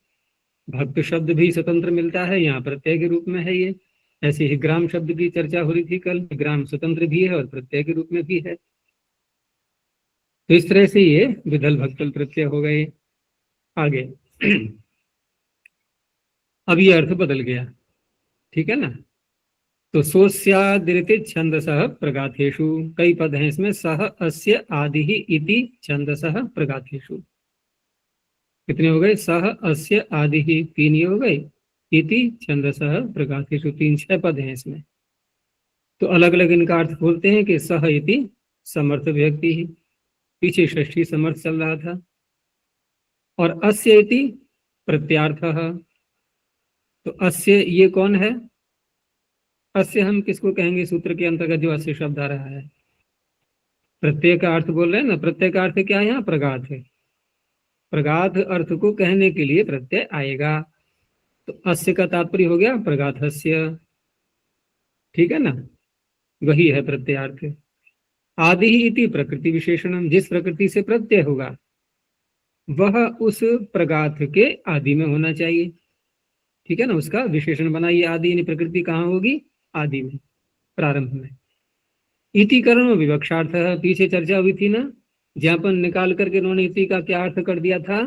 भक्त शब्द भी स्वतंत्र मिलता है, यहाँ प्रत्यय के रूप में है ये। ऐसे ही ग्राम शब्द की चर्चा हो रही थी कल, ग्राम स्वतंत्र भी है और प्रत्यय के रूप में भी है। तो इस तरह से ये विधल भक्तल प्रत्यय हो गए। आगे अब ये अर्थ बदल गया, ठीक है ना। तो सोस्यादिरिति छंदसः प्रगाथेषु, कई पद हैं इसमें, सह अस्य आदि ही इति छंदसः प्रगाथेषु। कितने हो गए? सह अस्य आदि ही 3 ही हो गए, इति छंदसः प्रगाथेषु 3 6 पद हैं इसमें। तो अलग अलग इनका अर्थ बोलते हैं कि सह इति समर्थ व्यक्ति ही, पीछे षष्ठी समर्थ चल रहा था, और अस्य इति प्रत्यार्थः। तो अस्य ये कौन है? अस्य हम किसको कहेंगे सूत्र के अंतर्गत जो अस्य शब्द आ रहा है? प्रत्यय का अर्थ बोल रहे हैं ना, प्रत्यय का अर्थ क्या है यहाँ? प्रगाथ है। प्रगाथ अर्थ को कहने के लिए प्रत्यय आएगा, तो अस्य का तात्पर्य हो गया प्रगाथस्य, ठीक है ना, वही है प्रत्ययार्थ। आदि ही इति प्रकृति विशेषणम, जिस प्रकृति से प्रत्यय होगा वह उस प्रगाथ के आदि में होना चाहिए, ठीक है ना, उसका विशेषण बनाइए। आदि यानी प्रकृति कहाँ होगी? आदि में, प्रारंभ में। इति करण विवक्षार्थ, पीछे चर्चा हुई थी ना, ज्ञापन निकाल करके उन्होंने इति का क्या अर्थ कर दिया था?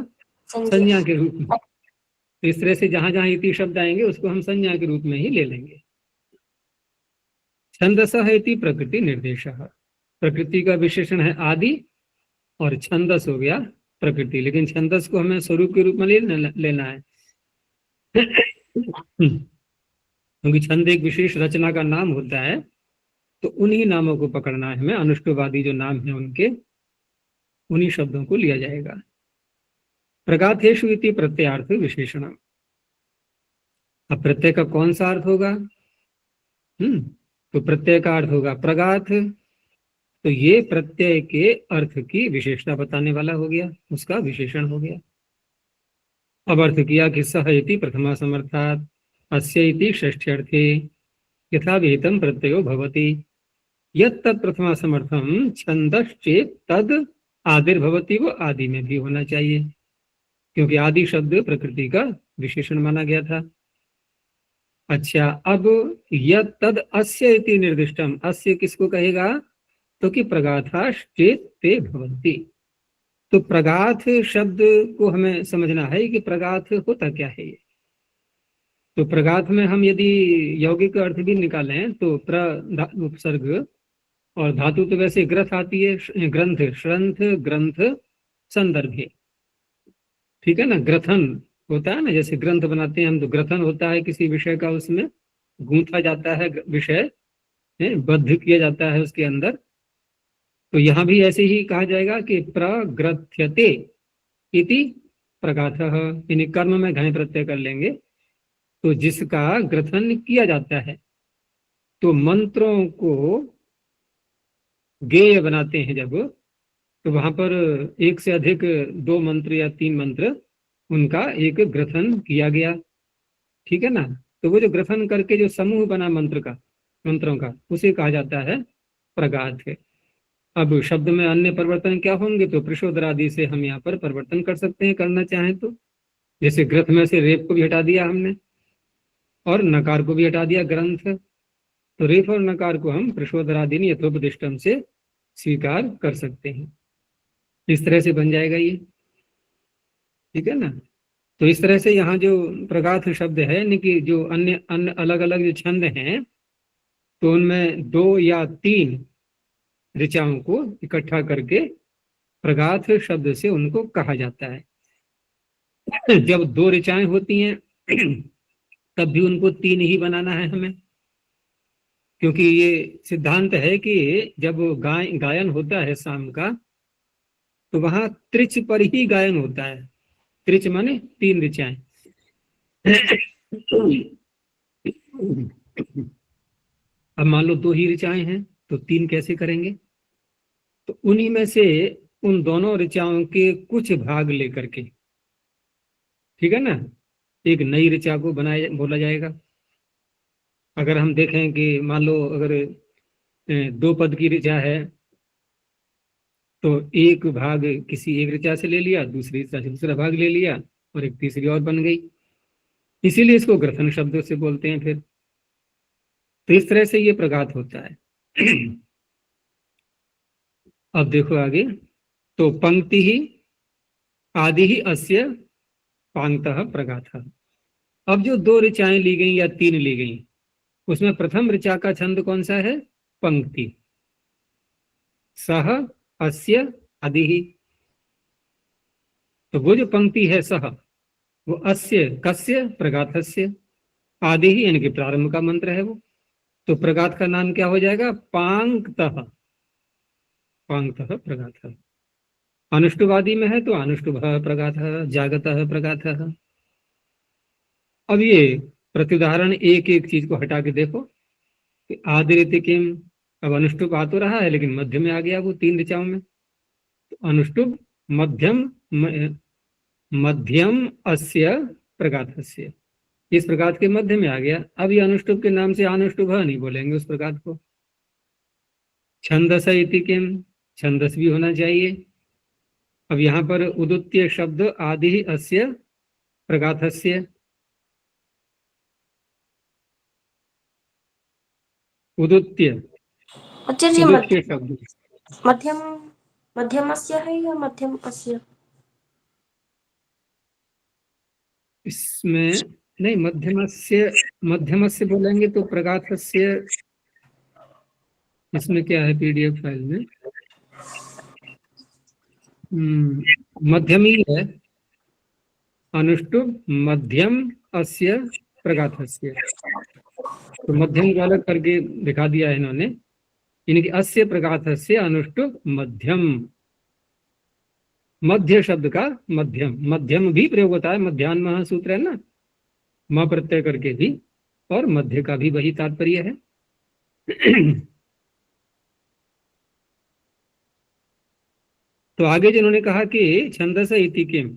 संज्ञा के रूप में। तो इस तरह से जहां जहां इति शब्द आएंगे उसको हम संज्ञा के रूप में ही ले लेंगे। छंदसः इति प्रकृति निर्देशः, प्रकृति का विशेषण है आदि, और छंदस हो गया प्रकृति, लेकिन छंदस को हमें स्वरूप के रूप में लेना है क्योंकि छंद एक विशेष रचना का नाम होता है, तो उन्हीं नामों को पकड़ना है हमें। अनुष्टुवादी जो नाम है उनके, उन्हीं शब्दों को लिया जाएगा। प्रगाथेषु इति प्रत्ययार्थ विशेषणम, अब प्रत्यय का कौन सा अर्थ होगा? तो प्रत्यय का अर्थ होगा प्रगाथ, तो ये प्रत्यय के अर्थ की विशेषता बताने वाला हो गया, उसका विशेषण हो गया। अब अर्थ किया कि सह इति प्रथमा समर्थात्, अस्य इति षष्ठ्यर्थे यथा विहितं प्रत्ययो भवति, यत् तत् प्रथमा समर्थम छंदश्चेत तद आदिर्भवति, वो आदि में भी होना चाहिए, क्योंकि आदि शब्द प्रकृति का विशेषण माना गया था। अच्छा, अब यत् तद अस्य इति निर्दिष्टम, अस्य किसको कहेगा? तो कि प्रगाथाश्चेत ते भवन्ति। तो प्रगाथ शब्द को हमें समझना है कि प्रगाथ होता क्या है ये। तो प्रगाथ में हम यदि यौगिक अर्थ भी निकालें तो उपसर्ग और धातु तो वैसे ग्रथ आती है, ग्रंथ, श्रंथ, ग्रंथ, संदर्भे, ठीक है ना। ग्रथन होता है ना, जैसे ग्रंथ बनाते हैं हम तो ग्रथन होता है किसी विषय का, उसमें गूंथा जाता है विषय, बद्ध किया जाता है उसके अंदर। तो यहाँ भी ऐसे ही कहा जाएगा कि प्रग्रथ्यते इति प्रगाथः, यानी कर्म में घने प्रत्यय कर लेंगे, तो जिसका ग्रथन किया जाता है। तो मंत्रों को गेय बनाते हैं जब, तो वहां पर एक से अधिक 2 मंत्र या 3 मंत्र उनका एक ग्रथन किया गया, ठीक है ना। तो वो जो ग्रथन करके जो समूह बना मंत्रों का, उसे कहा जाता है प्रगाथ है। अब शब्द में अन्य परिवर्तन क्या होंगे, तो प्रशोदर आदि से हम यहाँ पर परिवर्तन कर सकते हैं, करना चाहें तो। जैसे ग्रथ में से रेप को भी हटा दिया हमने, और नकार को भी हटा दिया, ग्रंथ। तो रेफ और नकार को हम प्रशोदरादीन यथोपदिष्टम से स्वीकार कर सकते हैं। इस तरह से बन जाएगा ये, ठीक है ना। तो इस तरह से यहाँ जो प्रगाथ शब्द है, यानी कि जो अन्य अन्य अलग अलग जो छंद हैं, तो उनमें 2 या 3 ऋचाओं को इकट्ठा करके प्रगाथ शब्द से उनको कहा जाता है। जब 2 ऋचाएं होती हैं तब भी उनको 3 ही बनाना है हमें, क्योंकि ये सिद्धांत है कि जब गायन होता है शाम का, तो वहां त्रिच पर ही गायन होता है। त्रिच माने 3 ऋचाएं। अब मान लो 2 ही ऋचाएं हैं, तो 3 कैसे करेंगे। तो उन्हीं में से उन दोनों ऋचाओं के कुछ भाग लेकर के, ठीक है ना, एक नई ऋचा को बोला जाएगा। अगर हम देखें कि मान लो अगर 2 पद की ऋचा है, तो एक भाग किसी एक ऋचा से ले लिया, दूसरी ऋचा से दूसरा भाग ले लिया, और एक तीसरी और बन गई। इसीलिए इसको ग्रथन शब्द से बोलते हैं फिर। तो इस तरह से ये प्रगाथ होता है। अब देखो आगे, तो पंक्ति ही आदि ही अस्य पांगतः प्रगाथ। अब जो 2 ऋचाएं ली गई या 3 ली गई, उसमें प्रथम ऋचा का छंद कौन सा है, पंक्ति। सह अस्य आदि ही, तो वो जो पंक्ति है सह, वो अस्य कस्य प्रगाथस्य, आदि ही यानी कि प्रारंभ का मंत्र है वो। तो प्रगाथ का नाम क्या हो जाएगा, पांगतः। पांगतः प्रगाथ। अनुष्टुवादी में है तो अनुष्टुभ प्रगाथ, जागतः प्रगाथ। अब ये प्रत्युदाहरण एक एक चीज को हटा के देखो कि आदिरिति किम, अब अनुष्टुप आ तो रहा है लेकिन मध्य में आ गया वो 3 ऋचाओं में। तो अनुष्टुप मध्यम अस्य प्रगाथस्य, इस प्रगाथ के मध्य में आ गया। अब ये अनुष्टुप के नाम से अनुष्टुभ नहीं बोलेंगे उस प्रगाथ को। छंदस इति किम, छंदस भी होना चाहिए। अब यहाँ पर उदुत्य शब्द आदि ही अस्य प्रगाथस्य, उदुत्य आचार्य जी, उदुत्य शब्द मध्यम मध्यमस्य है या मध्यम अस्य? इसमें नहीं, मध्यमस्य बोलेंगे तो प्रगाथस्य। इसमें क्या है पीडीएफ फाइल में, मध्यम ही है। अनुष्टुप मध्यम अस्य प्रगाथस्य, तो मध्यम को अलग करके दिखा दिया है इन्होंने, यानी कि अस्य प्रगाथस्य अनुष्टुप मध्यम। मध्य शब्द का मध्यम, मध्यम भी प्रयोग होता है, मध्यान्ह सूत्र है ना, म प्रत्यय करके भी, और मध्य का भी वही तात्पर्य है। तो आगे जिन्होंने कहा कि छंदस इति किम,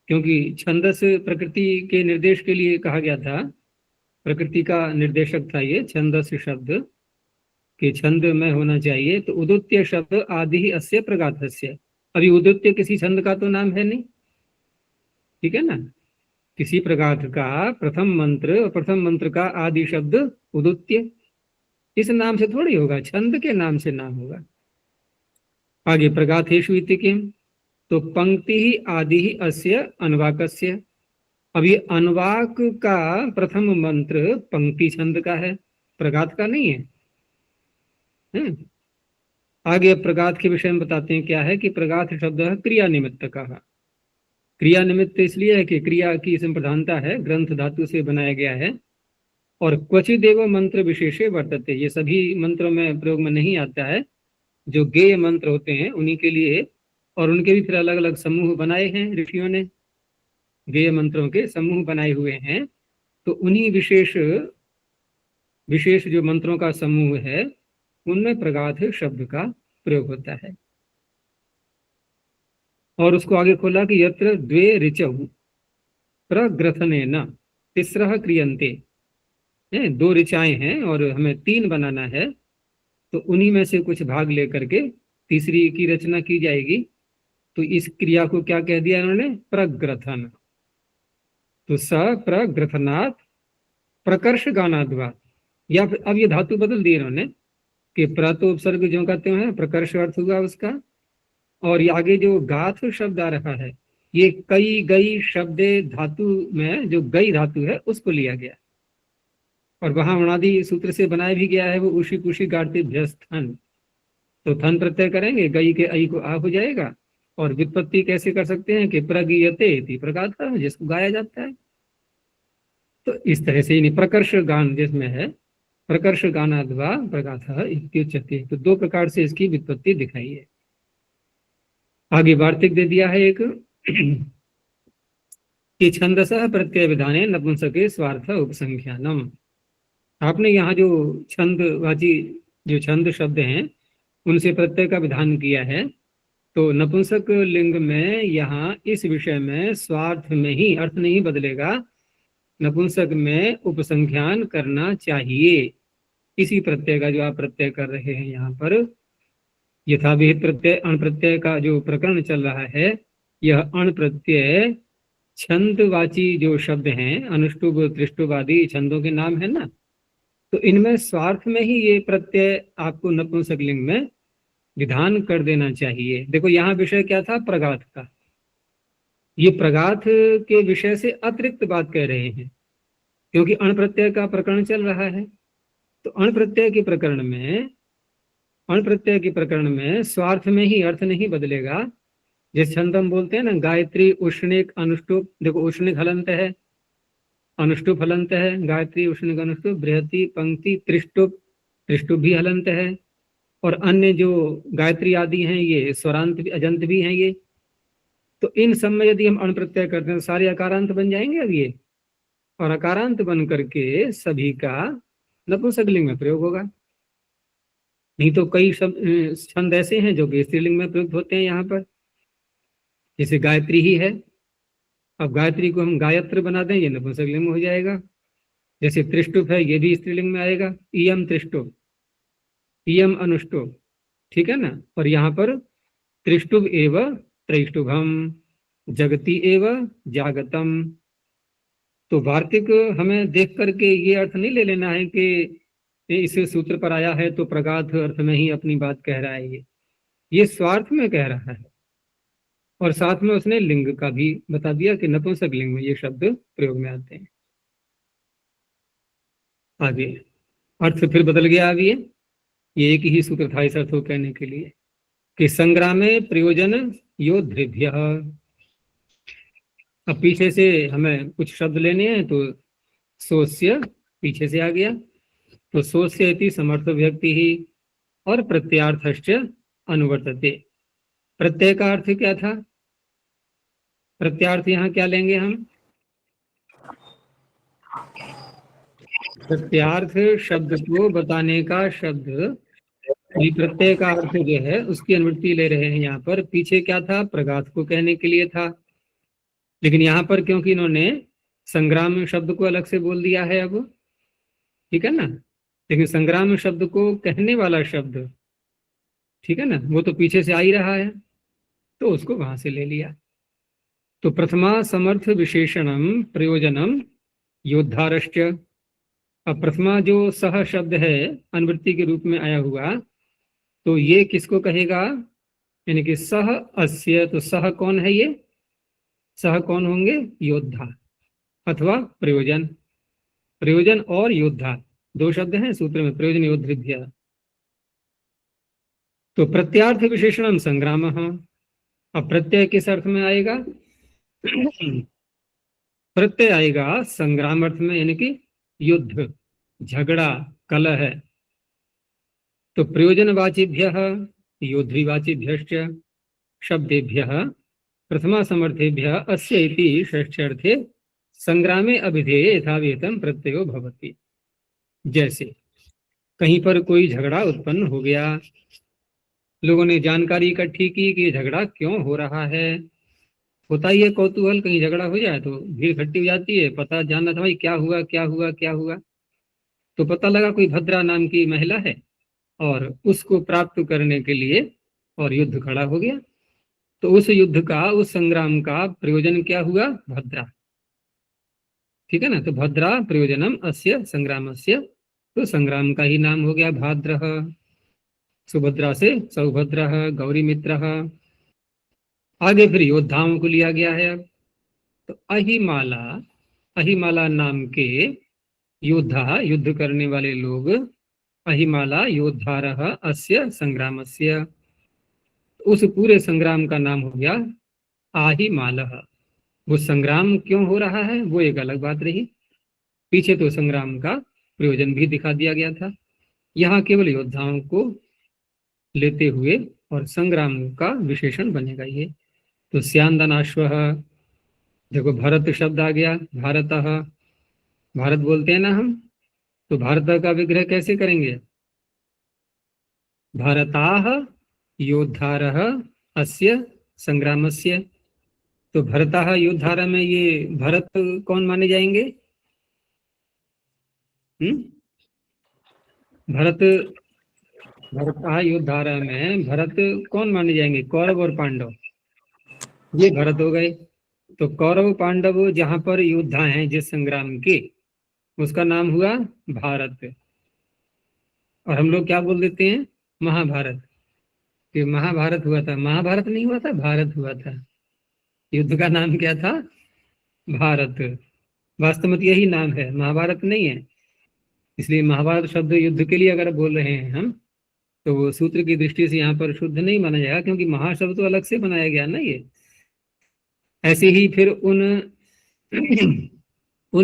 क्योंकि छंदस प्रकृति के निर्देश के लिए कहा गया था, प्रकृति का निर्देशक था ये छंदस शब्द, कि छंद में होना चाहिए। तो उदुत्य शब्द आदि ही अस्य प्रगाथस्य, अभी उदुत्य किसी छंद का तो नाम है नहीं, ठीक है ना। किसी प्रगाथ का प्रथम मंत्र और प्रथम मंत्र का आदि शब्द उदुत्य, इस नाम से थोड़ी होगा, छंद के नाम से नाम होगा। आगे प्रगाथेषु इति किम, तो पंक्ति ही आदि ही अस्य अनुवाकस्य। अब ये अनुवाक का प्रथम मंत्र पंक्ति छंद का है, प्रगाथ का नहीं है। आगे प्रगाथ के विषय में बताते हैं क्या है, कि प्रगाथ शब्द है क्रिया निमित्त का। क्रिया निमित्त इसलिए है कि क्रिया की इसमें प्रधानता है, ग्रंथ धातु से बनाया गया है। और क्वचिदेव मंत्र विशेषे वर्तते, ये सभी मंत्रों में प्रयोग में नहीं आता है, जो गेय मंत्र होते हैं उन्हीं के लिए। और उनके भी फिर अलग अलग समूह बनाए हैं ऋषियों ने, गेय मंत्रों के समूह बनाए हुए हैं। तो उन्हीं विशेष जो मंत्रों का समूह है, उनमें प्रगाथ शब्द का प्रयोग होता है। और उसको आगे खोला कि यत्र द्वे ऋचौ प्रग्रथनेन तिस्रः क्रियन्ते, दो ऋचाएं हैं और हमें 3 बनाना है, तो उन्हीं में से कुछ भाग लेकर के तीसरी की रचना की जाएगी। तो इस क्रिया को क्या कह दिया इन्होंने? प्रग्रथन। तो स प्रग्रथनात् प्रकर्ष गानाद्वा, या फिर अब ये धातु बदल दिए इन्होंने कि प्र तो उपसर्ग जो कहते हैं प्रकर्ष अर्थ हुआ उसका, और ये आगे जो गाथ शब्द आ रहा है ये कई गई शब्द धातु में जो गई धातु है उसको लिया गया, और वहां उणादि सूत्र से बनाया भी गया है वो उशी पुशी गार्तिभ्यस्थन। तो थन प्रत्यय करेंगे, गई के आई को आ हो जाएगा, और व्युत्पत्ति कैसे कर सकते हैं कि प्रगीयते इति प्रगाथा, जिसको गाया जाता है। तो इस तरह से प्रकर्ष गान जिसमें है प्रकर्ष गानाद्वा प्रगाथा इत्युच्यते, तो 2 प्रकार से इसकी व्युत्पत्ति दिखाई है। आगे वार्तिक दे दिया है एक कि छंदसः प्रत्यय विधाने नपुंसके स्वार्थ उपसंख्यानम। आपने यहाँ जो छंदवाची जो छंद शब्द हैं उनसे प्रत्यय का विधान किया है, तो नपुंसक लिंग में यहाँ इस विषय में स्वार्थ में ही अर्थ नहीं बदलेगा, नपुंसक में उपसंख्यान करना चाहिए। इसी प्रत्यय का जो आप प्रत्यय कर रहे हैं यहाँ पर यथाविहित प्रत्यय अण प्रत्यय का जो प्रकरण चल रहा है, यह अण प्रत्यय छंदवाची जो शब्द हैं, अनुष्टुभ त्रिष्टुभ आदि छंदों के नाम है ना, तो इनमें स्वार्थ में ही ये प्रत्यय आपको नपुंसक लिंग में विधान कर देना चाहिए। देखो यहाँ विषय क्या था? प्रगाथ का। ये प्रगाथ के विषय से अतिरिक्त बात कह रहे हैं, क्योंकि अण प्रत्यय का प्रकरण चल रहा है। तो अण प्रत्यय के प्रकरण में स्वार्थ में ही अर्थ नहीं बदलेगा। जिस छंद हम बोलते हैं ना, गायत्री उष्णिक अनुष्टुप, देखो उष्णिक हलंत है, अनुष्टुप हलंत है, गायत्री उष्णिक अनुष्टुप, बृहति पंक्ति त्रिष्टुप, त्रिष्टुप भी हलंत है, और अन्य जो गायत्री आदि हैं ये स्वरांत भी अजंत भी हैं ये। तो इन सब में यदि हम अण प्रत्यय करते हैं सारे अकारांत बन जाएंगे अब ये, और अकारांत बन करके सभी का नपुंसक लिंग में प्रयोग होगा। नहीं तो कई छंद ऐसे हैं जो कि स्त्रीलिंग में प्रयुक्त होते हैं यहाँ पर, जैसे गायत्री ही है, अब गायत्री को हम गायत्र बना दें ये नपुंसक लिंग में हो जाएगा। जैसे त्रिष्टुप है ये भी स्त्रीलिंग में आएगा, इयम त्रिष्टुप, इयम अनुष्टुप, ठीक है ना। और यहाँ पर त्रिष्टुभ एव त्रैष्टुभम, जगति एव जागतम। तो वार्तिक हमें देख करके ये अर्थ नहीं ले लेना है कि इस सूत्र पर आया है तो प्रगाथ अर्थ में ही अपनी बात कह रहा है, ये स्वार्थ में कह रहा है। और साथ में उसने लिंग का भी बता दिया कि नपुंसक लिंग में ये शब्द प्रयोग में आते हैं। आगे अर्थ फिर बदल गया। अब ये एक ही सूत्र था इस अर्थ को कहने के लिए कि संग्रामे प्रयोजन योद्धृभ्य। अब पीछे से हमें कुछ शब्द लेने हैं, तो सोस्य पीछे से आ गया, तो सोस्य इति समर्थ व्यक्ति ही, और प्रत्यार्थश्च अनुवर्तते। प्रत्यय का अर्थ क्या था? प्रत्यार्थ यहाँ क्या लेंगे हम? प्रत्यार्थ शब्द को बताने का शब्द, प्रत्यय का अर्थ जो है उसकी अनुवृत्ति ले रहे हैं यहाँ पर। पीछे क्या था? प्रगाथ को कहने के लिए था, लेकिन यहाँ पर क्योंकि इन्होंने संग्राम शब्द को अलग से बोल दिया है अब, ठीक है ना, लेकिन संग्राम शब्द को कहने वाला शब्द, ठीक है ना, वो तो पीछे से आ ही रहा है, तो उसको वहां से ले लिया। तो प्रथमा समर्थ विशेषणम प्रयोजनम योद्धारश्च। अब प्रथमा जो सह शब्द है अनुवृत्ति के रूप में आया हुआ, तो ये किसको कहेगा? यानी कि सह अस्य, तो सह कौन है? ये सह कौन होंगे? योद्धा अथवा प्रयोजन। प्रयोजन और योद्धा 2 शब्द हैं सूत्र में, प्रयोजन योद्धृभ्य। तो प्रत्यार्थ विशेषणम संग्राम। अब प्रत्यय किस अर्थ में आएगा? प्रत्यय आएगा संग्राम अर्थ में, यानी कि युद्ध, झगड़ा, कलह है। तो प्रयोजनवाचिभ्य योद्धिवाचिभ्यश्च शब्देभ्य प्रथमा समर्थेभ्य अस्य इति षष्ठ्यर्थे संग्रामे अभिधेये यथाविहितं प्रत्ययो भवति। जैसे कहीं पर कोई झगड़ा उत्पन्न हो गया, लोगों ने जानकारी इकट्ठी की कि झगड़ा क्यों हो रहा है। होता ही है कौतूहल, कहीं झगड़ा हो जाए तो भीड़ इकट्ठी हो जाती है, पता जानना था भाई क्या हुआ क्या हुआ क्या हुआ। तो पता लगा कोई भद्रा नाम की महिला है और उसको प्राप्त करने के लिए और युद्ध खड़ा हो गया। तो उस युद्ध का, उस संग्राम का प्रयोजन क्या हुआ? भद्रा। ठीक है ना, तो भद्रा प्रयोजनम अस्य संग्रामस्य, तो संग्राम का ही नाम हो गया भाद्रः। सुभद्रा से सौभद्रः, गौरी मित्रः। आगे फिर योद्धाओं को लिया गया है। अब तो अहिमाला, अहिमाला नाम के योद्धा, युद्ध करने वाले लोग, अहिमाला योद्धारः अस्य संग्रामस्य, उस पूरे संग्राम का नाम हो गया आहिमालः। वो संग्राम क्यों हो रहा है वो एक अलग बात रही, पीछे तो संग्राम का प्रयोजन भी दिखा दिया गया था। यहाँ केवल योद्धाओं को लेते हुए और संग्राम का विशेषण बनेगा ये। तो स्यांदनाश्वः, देखो भरत शब्द आ गया, भारतः, भारत बोलते हैं ना हम, तो भारत का विग्रह कैसे करेंगे? भारताः योद्धारः अस्य संग्रामस्य। तो भरताः योद्धारः में ये भरत कौन माने जाएंगे? भरत, भरताः योद्धारः में भरत कौन माने जाएंगे? कौरव और पांडव, ये भरत हो गए। तो कौरव पांडव जहां पर योद्धा हैं जिस संग्राम के, उसका नाम हुआ भारत। और हम लोग क्या बोल देते हैं? महाभारत, कि महाभारत हुआ था। महाभारत नहीं हुआ था, भारत हुआ था। युद्ध का नाम क्या था? भारत। वास्तव में यही नाम है, महाभारत नहीं है। इसलिए महाभारत शब्द युद्ध के लिए अगर बोल रहे हैं हम, तो वो सूत्र की दृष्टि से यहाँ पर शुद्ध नहीं माना जाएगा, क्योंकि महाशब्द तो अलग से बनाया गया ना ये। ऐसे ही फिर उन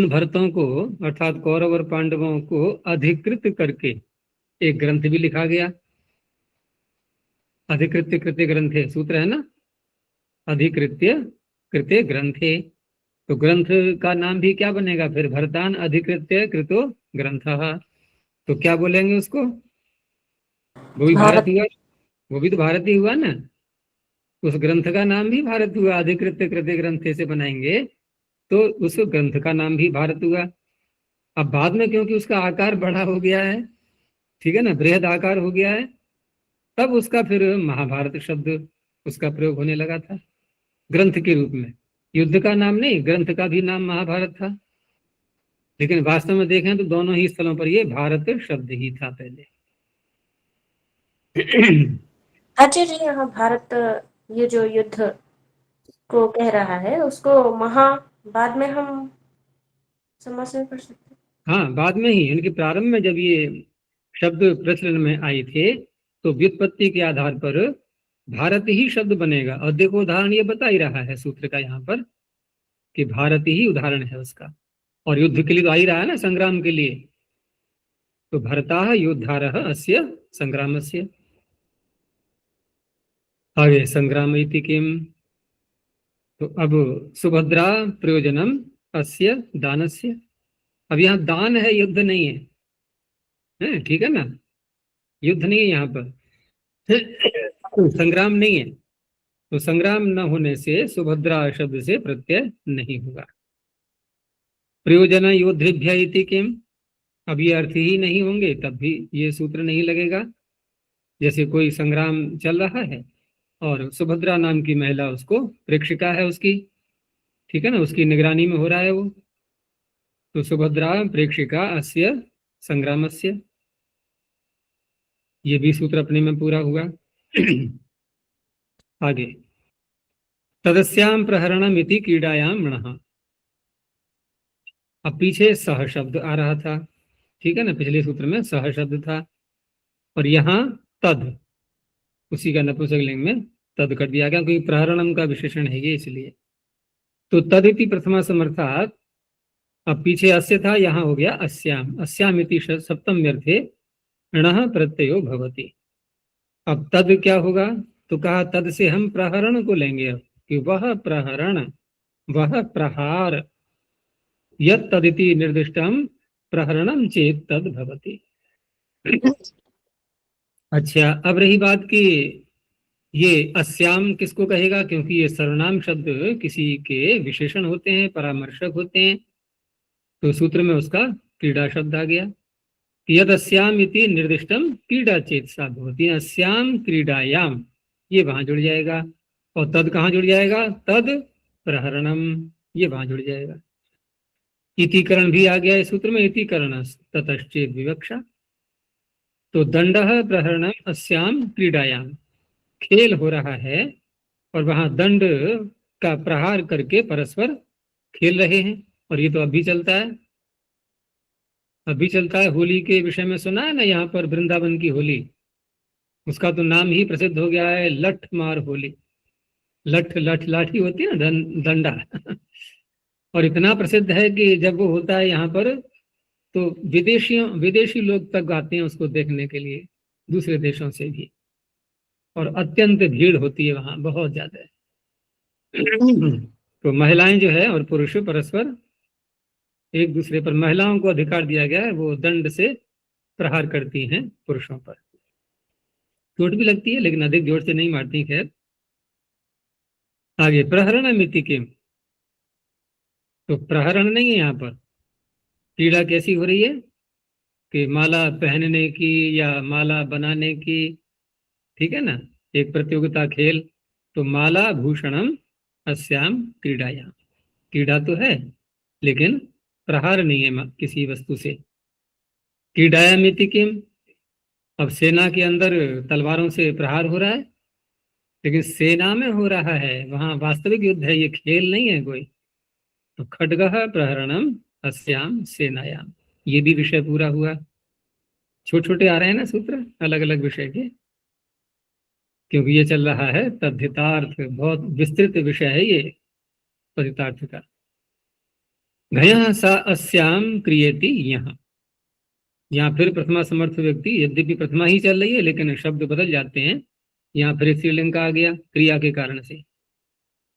भरतों को, अर्थात कौरव और पांडवों को अधिकृत करके एक ग्रंथ भी लिखा गया। अधिकृत्य कृत्य ग्रंथे सूत्र है ना, अधिकृत्य कृत्य ग्रंथे। तो ग्रंथ का नाम भी क्या बनेगा फिर? भरतान अधिकृत्य कृतो ग्रंथः। तो क्या बोलेंगे उसको? वो भी भारत हुआ, वो भी तो भारत ही हुआ ना। उस ग्रंथ का नाम भी भारत हुआ, अधिकृत्य कृत्य ग्रंथे से बनाएंगे तो उस ग्रंथ का नाम भी भारत हुआ। अब बाद में क्योंकि उसका आकार बड़ा हो गया है, ठीक है ना, बृहद आकार हो गया है, तब उसका फिर महाभारत शब्द उसका प्रयोग होने लगा था ग्रंथ के रूप में। युद्ध का नाम नहीं, ग्रंथ का भी नाम महाभारत था, लेकिन वास्तव में देखें तो दोनों ही स्थलों पर ये भारत शब्द ही था पहले। आचार्य जी, यहाँ भारत ये जो युद्ध को कह रहा है उसको बाद में हम समझ में पढ़ सकते हैं। हाँ, बाद में ही, इनके प्रारंभ में जब ये शब्द प्रचलन में आए थे तो व्युत्पत्ति के आधार पर भारत ही शब्द बनेगा। और देखो उदाहरण ये बता ही रहा है सूत्र का यहाँ पर कि भारत ही उदाहरण है उसका, और युद्ध के लिए तो आ ही रहा है ना, संग्राम के लिए। तो भरताः योद्धारः अस्य संग्रामस्य। आगे संग्राम इति किम, तो अब सुभद्रा प्रयोजनम अस्य दानस्य। अब यहाँ दान है, युद्ध नहीं है, ठीक है ना, युद्ध नहीं है यहाँ पर, संग्राम नहीं है। तो संग्राम न होने से सुभद्रा शब्द से प्रत्यय नहीं होगा। प्रयोजन योद्धिभ्य इति किम, अब ये अर्थ ही नहीं होंगे तब भी ये सूत्र नहीं लगेगा। जैसे कोई संग्राम चल रहा है और सुभद्रा नाम की महिला उसको प्रेक्षिका है उसकी, ठीक है ना, उसकी निगरानी में हो रहा है वो, तो सुभद्रा प्रेक्षिका अस्य संग्रामस्य, ये भी सूत्र अपने में पूरा हुआ। आगे तदस्याम प्रहरणम इति क्रीडायाम मणः। अब पीछे सह शब्द आ रहा था, ठीक है ना, पिछले सूत्र में सह शब्द था, और यहाँ तद, उसी का नपुंसकलिंग में तद कर दिया गया, क्योंकि प्रहरणम का विशेषण है ये, इसलिए। तो तदिति प्रथमा समर्थात, अब पीछे अस्य था, यहाँ हो गया अस्याम। अस्याम इति सप्तम अर्थे णः प्रत्ययो भवति। अब तद क्या होगा? तो कहा तद से हम प्रहरण को लेंगे, अब कि वह प्रहरण, वह प्रहार, यत् तदिति निर्दिष्टम प्रहरणम चेत तद भवति। अच्छा, अब रही बात कि ये अस्याम किसको कहेगा, क्योंकि ये सर्वनाम शब्द किसी के विशेषण होते हैं, परामर्शक होते हैं, तो सूत्र में उसका क्रीड़ा शब्द आ गया। यद अस्याम इति निर्दिष्टम क्रीड़ा चेत साध होती है, अस्याम क्रीडायाम ये वहां जुड़ जाएगा, और तद कहाँ जुड़ जाएगा, तद प्रहरणम ये वहां जुड़ जाएगा। इतिकरण भी आ गया इस सूत्र में, इतिकरण ततश्चेत विवक्षा। तो दंड प्रहरणम अस्याम क्रीडायाम, खेल हो रहा है और वहां दंड का प्रहार करके परस्पर खेल रहे हैं, और ये तो अभी चलता है, अभी चलता है। होली के विषय में सुना है ना, यहाँ पर वृंदावन की होली, उसका तो नाम ही प्रसिद्ध हो गया है लठ मार होली। लठ लठ लाठी होती है ना, दंडा और इतना प्रसिद्ध है कि जब वो होता है यहाँ पर तो विदेशी लोग तक आते हैं उसको देखने के लिए, दूसरे देशों से भी, और अत्यंत भीड़ होती है वहां, बहुत ज्यादा। तो महिलाएं जो है और पुरुष परस्पर एक दूसरे पर, महिलाओं को अधिकार दिया गया है, वो दंड से प्रहार करती हैं पुरुषों पर। चोट भी लगती है लेकिन अधिक जोर से नहीं मारती। खैर आगे प्रहरण मिति के, तो प्रहरण नहीं है यहाँ पर, पीड़ा कैसी हो रही है कि माला पहनने की या माला बनाने की, ठीक है ना, एक प्रतियोगिता खेल। तो माला भूषणम अस्याम क्रीडायाम, क्रीड़ा तो है लेकिन प्रहार नहीं है किसी वस्तु से। क्रीडायाम इति किम, अब सेना के अंदर तलवारों से प्रहार हो रहा है, लेकिन सेना में हो रहा है, वहां वास्तविक युद्ध है, ये खेल नहीं है कोई। तो खड्गः प्रहरणम अस्याम सेनायाम, ये भी विषय पूरा हुआ। छोटे छोटे आ रहे हैं ना सूत्र अलग अलग विषय के, क्योंकि ये चल रहा है तद्धितार्थ, बहुत विस्तृत विषय है ये तद्धितार्थ का। घयः सा अस्याम क्रियेति, यहाँ फिर प्रथमा समर्थ व्यक्ति, यद्यपि प्रथमा ही चल रही है लेकिन शब्द बदल जाते हैं, यहाँ फिर स्त्रीलिंग का आ गया क्रिया के कारण से।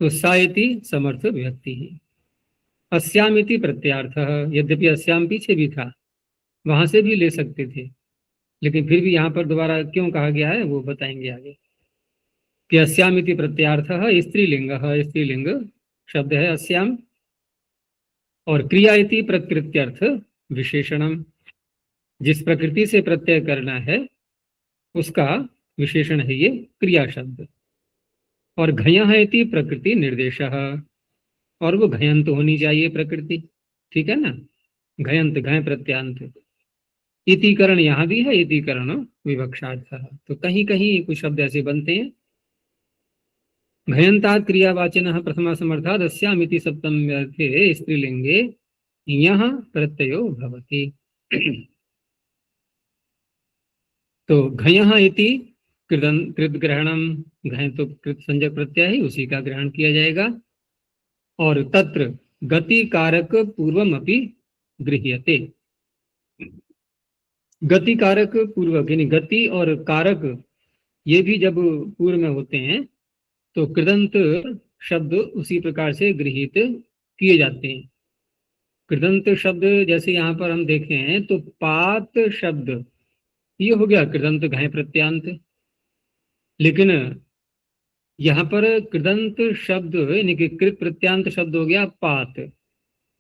तो सा इति समर्थ व्यक्ति ही, अस्याम इति प्रत्यार्थ, यद्यपि अस्याम पीछे भी था, वहां से भी ले सकते थे, लेकिन फिर भी यहाँ पर दोबारा क्यों कहा गया है वो बताएंगे आगे। कि अस्याम इति प्रत्यार्थ स्त्रीलिंग, स्त्रीलिंग शब्द है अस्याम, और क्रिया इति प्रकृत्यर्थ विशेषणम, जिस प्रकृति से प्रत्यय करना है उसका विशेषण है ये क्रिया शब्द। और घयः इति प्रकृति निर्देशः, और वो घयंत होनी चाहिए प्रकृति, ठीक है ना, घयंत घय प्रत्यांत। इतिकरण यहाँ भी है, इतिकरण विवक्षार्थः, तो कहीं कहीं कुछ शब्द ऐसे बनते हैं। घयंतात् क्रियावाचिनः प्रथमा समर्थात् अस्याम इति सप्तम्ये अर्थे स्त्रीलिंगे यहाँ प्रत्ययो भवति। तो घयः इति कृत ग्रहणम, घय तो कृत संज्ञक प्रत्यय है, उसी का ग्रहण किया जाएगा। और तत्र गति कारक पूर्वम अपि गृह्यते, गति कारक पूर्वक यानी गति और कारक ये भी जब पूर्व में होते हैं तो कृदंत शब्द उसी प्रकार से गृहीत किए जाते हैं। कृदंत शब्द जैसे यहाँ पर हम देखें हैं तो पात शब्द ये हो गया कृदंत घय प्रत्यांत, लेकिन यहाँ पर कृदंत शब्द यानी कि कृत प्रत्यांत शब्द हो गया पात,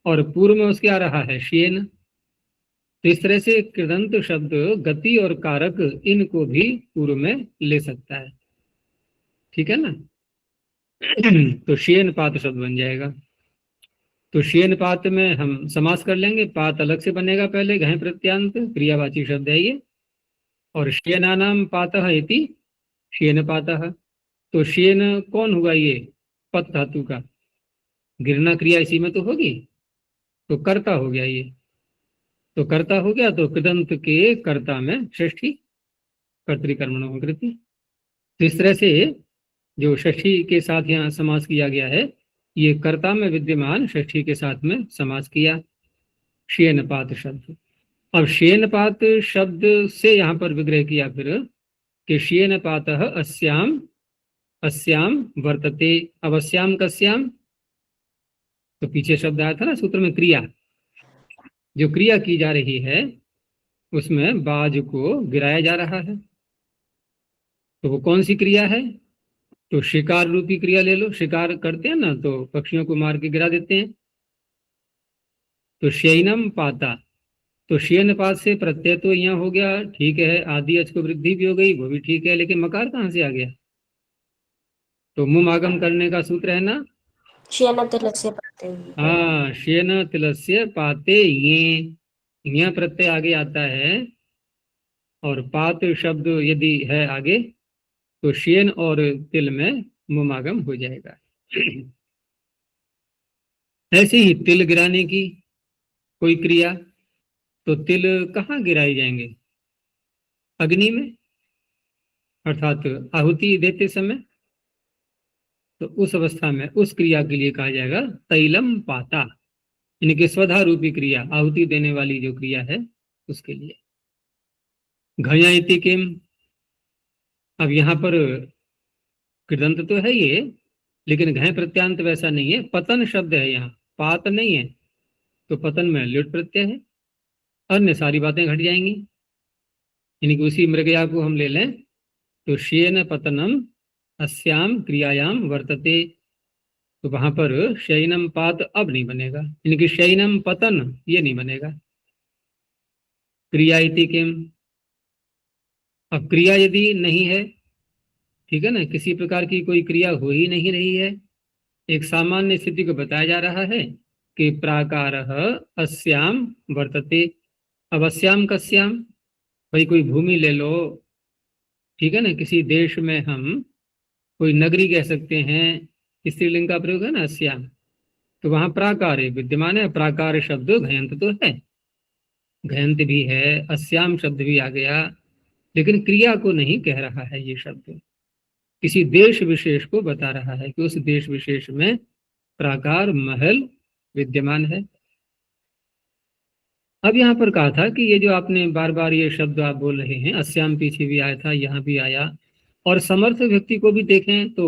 और पूर्व में उसके आ रहा है शेन। तो इस तरह से कृदंत शब्द गति और कारक इनको भी पूर्व में ले सकता है, ठीक है ना। तो शेन पात शब्द बन जाएगा। तो शेन पात में हम समास कर लेंगे, पात अलग से बनेगा पहले, घय प्रत्यांत क्रियावाची शब्द है ये, और शेनानाम पातः इति शेन पातः। तो शेन कौन हुआ ये, पत धातु का, गिरना क्रिया इसी में तो होगी, तो कर्ता हो गया ये, तो कर्ता हो गया। तो कृदंत के कर्ता में षष्ठी कर्तृकर्मणो कृति। तो इस तरह से जो षष्ठी के साथ यहाँ समास किया गया है, ये कर्ता में विद्यमान षष्ठी के साथ में समास किया शेनपात शब्द। अब शेनपात शब्द से यहाँ पर विग्रह किया फिर कि शेनपातः अस्याम, अस्याम वर्तते। अब अस्याम कस्याम, तो पीछे शब्द आया था ना सूत्र में, क्रिया, जो क्रिया की जा रही है उसमें बाज को गिराया जा रहा है। तो वो कौन सी क्रिया है, तो शिकार रूपी क्रिया ले लो, शिकार करते हैं ना तो पक्षियों को मार के गिरा देते हैं। तो शयनम पाता, तो शयन पात से प्रत्यय तो यहाँ हो गया, ठीक है, आदि अच को वृद्धि भी हो गई, वो भी ठीक है, लेकिन मकार कहाँ से आ गया? तो मुम आगम करने का सूत्र है ना, शयन तिलस्य पाते ही। हाँ, शयन तिलस्य पाते ये, यहाँ प्रत्यय आगे आता है और पात शब्द यदि है आगे तो शयन और तिल में मुमागम हो जाएगा। ऐसे ही तिल गिराने की कोई क्रिया, तो तिल कहाँ गिराए जाएंगे? अग्नि में, अर्थात आहुति देते समय। तो उस अवस्था में उस क्रिया के लिए कहा जाएगा तैलम पाता, यानी कि स्वधा रूपी क्रिया, आहुति देने वाली जो क्रिया है उसके लिए। घयाइति किम, अब यहाँ पर कृदंत तो है ये, लेकिन घय प्रत्यांत वैसा नहीं है, पतन शब्द है यहाँ, पात नहीं है, तो पतन में लुट प्रत्यय है, अन्य सारी बातें घट जाएंगी। यानी कि उसी मृगया को हम ले लें तो शयन पतनम अस्याम क्रियायाम वर्तते, तो वहां पर शयनम पात अब नहीं बनेगा, यानी कि शयनम पतन ये नहीं बनेगा। क्रिया इति किम, अब क्रिया यदि नहीं है, ठीक है ना, किसी प्रकार की कोई क्रिया हो ही नहीं रही है, एक सामान्य स्थिति को बताया जा रहा है कि प्राकार अस्याम वर्तते। अब अस्याम कस्याम, भाई कोई भूमि ले लो, ठीक है ना, किसी देश में हम कोई नगरी कह सकते हैं, स्त्रीलिंग का प्रयोग है ना अस्याम, तो वहां प्राकार विद्यमान है, प्राकार शब्द घयंत तो है, घयंत भी है, अस्याम शब्द भी आ गया, लेकिन क्रिया को नहीं कह रहा है ये शब्द, किसी देश विशेष को बता रहा है कि उस देश विशेष में प्राकार महल विद्यमान है। अब यहाँ पर कहा था कि ये जो आपने बार बार ये शब्द आप बोल रहे हैं, अस्याम पीछे भी आया था, यहाँ भी आया, और समर्थ व्यक्ति को भी देखें तो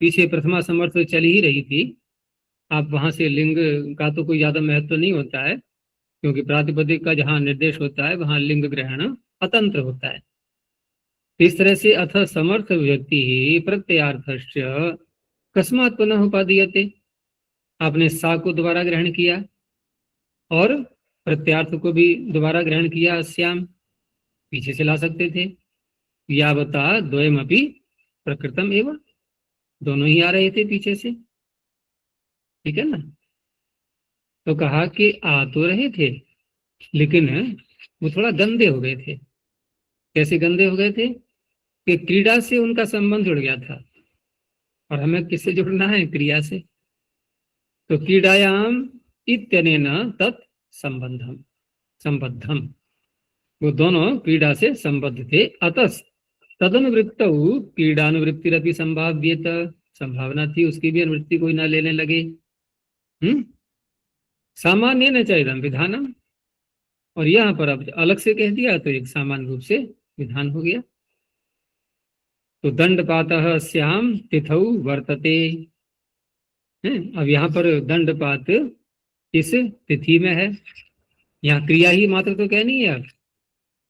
पीछे प्रथमा समर्थ चल ही रही थी, आप वहां से लिंग का तो कोई ज्यादा महत्व नहीं होता है, क्योंकि प्रातिपदिक का जहाँ निर्देश होता है वहां लिंग ग्रहण अतंत्र होता है। इस तरह से अथ समर्थ व्यक्ति ही प्रत्ययार्थश्च कस्मात् पुनः उपादीयते, आपने सा को दोबारा ग्रहण किया और प्रत्यार्थ को भी दोबारा ग्रहण किया, श्याम पीछे से ला सकते थे, यावता द्वयमपि प्रकृतम एवं, दोनों ही आ रहे थे पीछे से, ठीक है ना। तो कहा कि आ तो रहे थे लेकिन वो थोड़ा गंदे हो गए थे। कैसे गंदे हो गए थे? कि क्रीड़ा से उनका संबंध जुड़ गया था, और हमें किससे जुड़ना है? क्रिया से। तो क्रीडायाम इत्यनेन तत् संबंधम संबद्धम, वो दोनों क्रीड़ा से संबद्ध थे। अतस तदनुवृत्त क्रीडानुवृत्तिरपि संभाव्येत, संभावना थी उसकी भी अनुवृत्ति कोई ना लेने लगे। सामान्य न चैदम विधानम, और यहाँ पर अब अलग से कह दिया तो एक सामान्य रूप से विधान हो गया। तो दंडपातः श्याम तिथौ वर्तते, अब यहाँ पर दंडपात इस तिथि में है, यहाँ क्रिया ही मात्र तो कहनी है। अब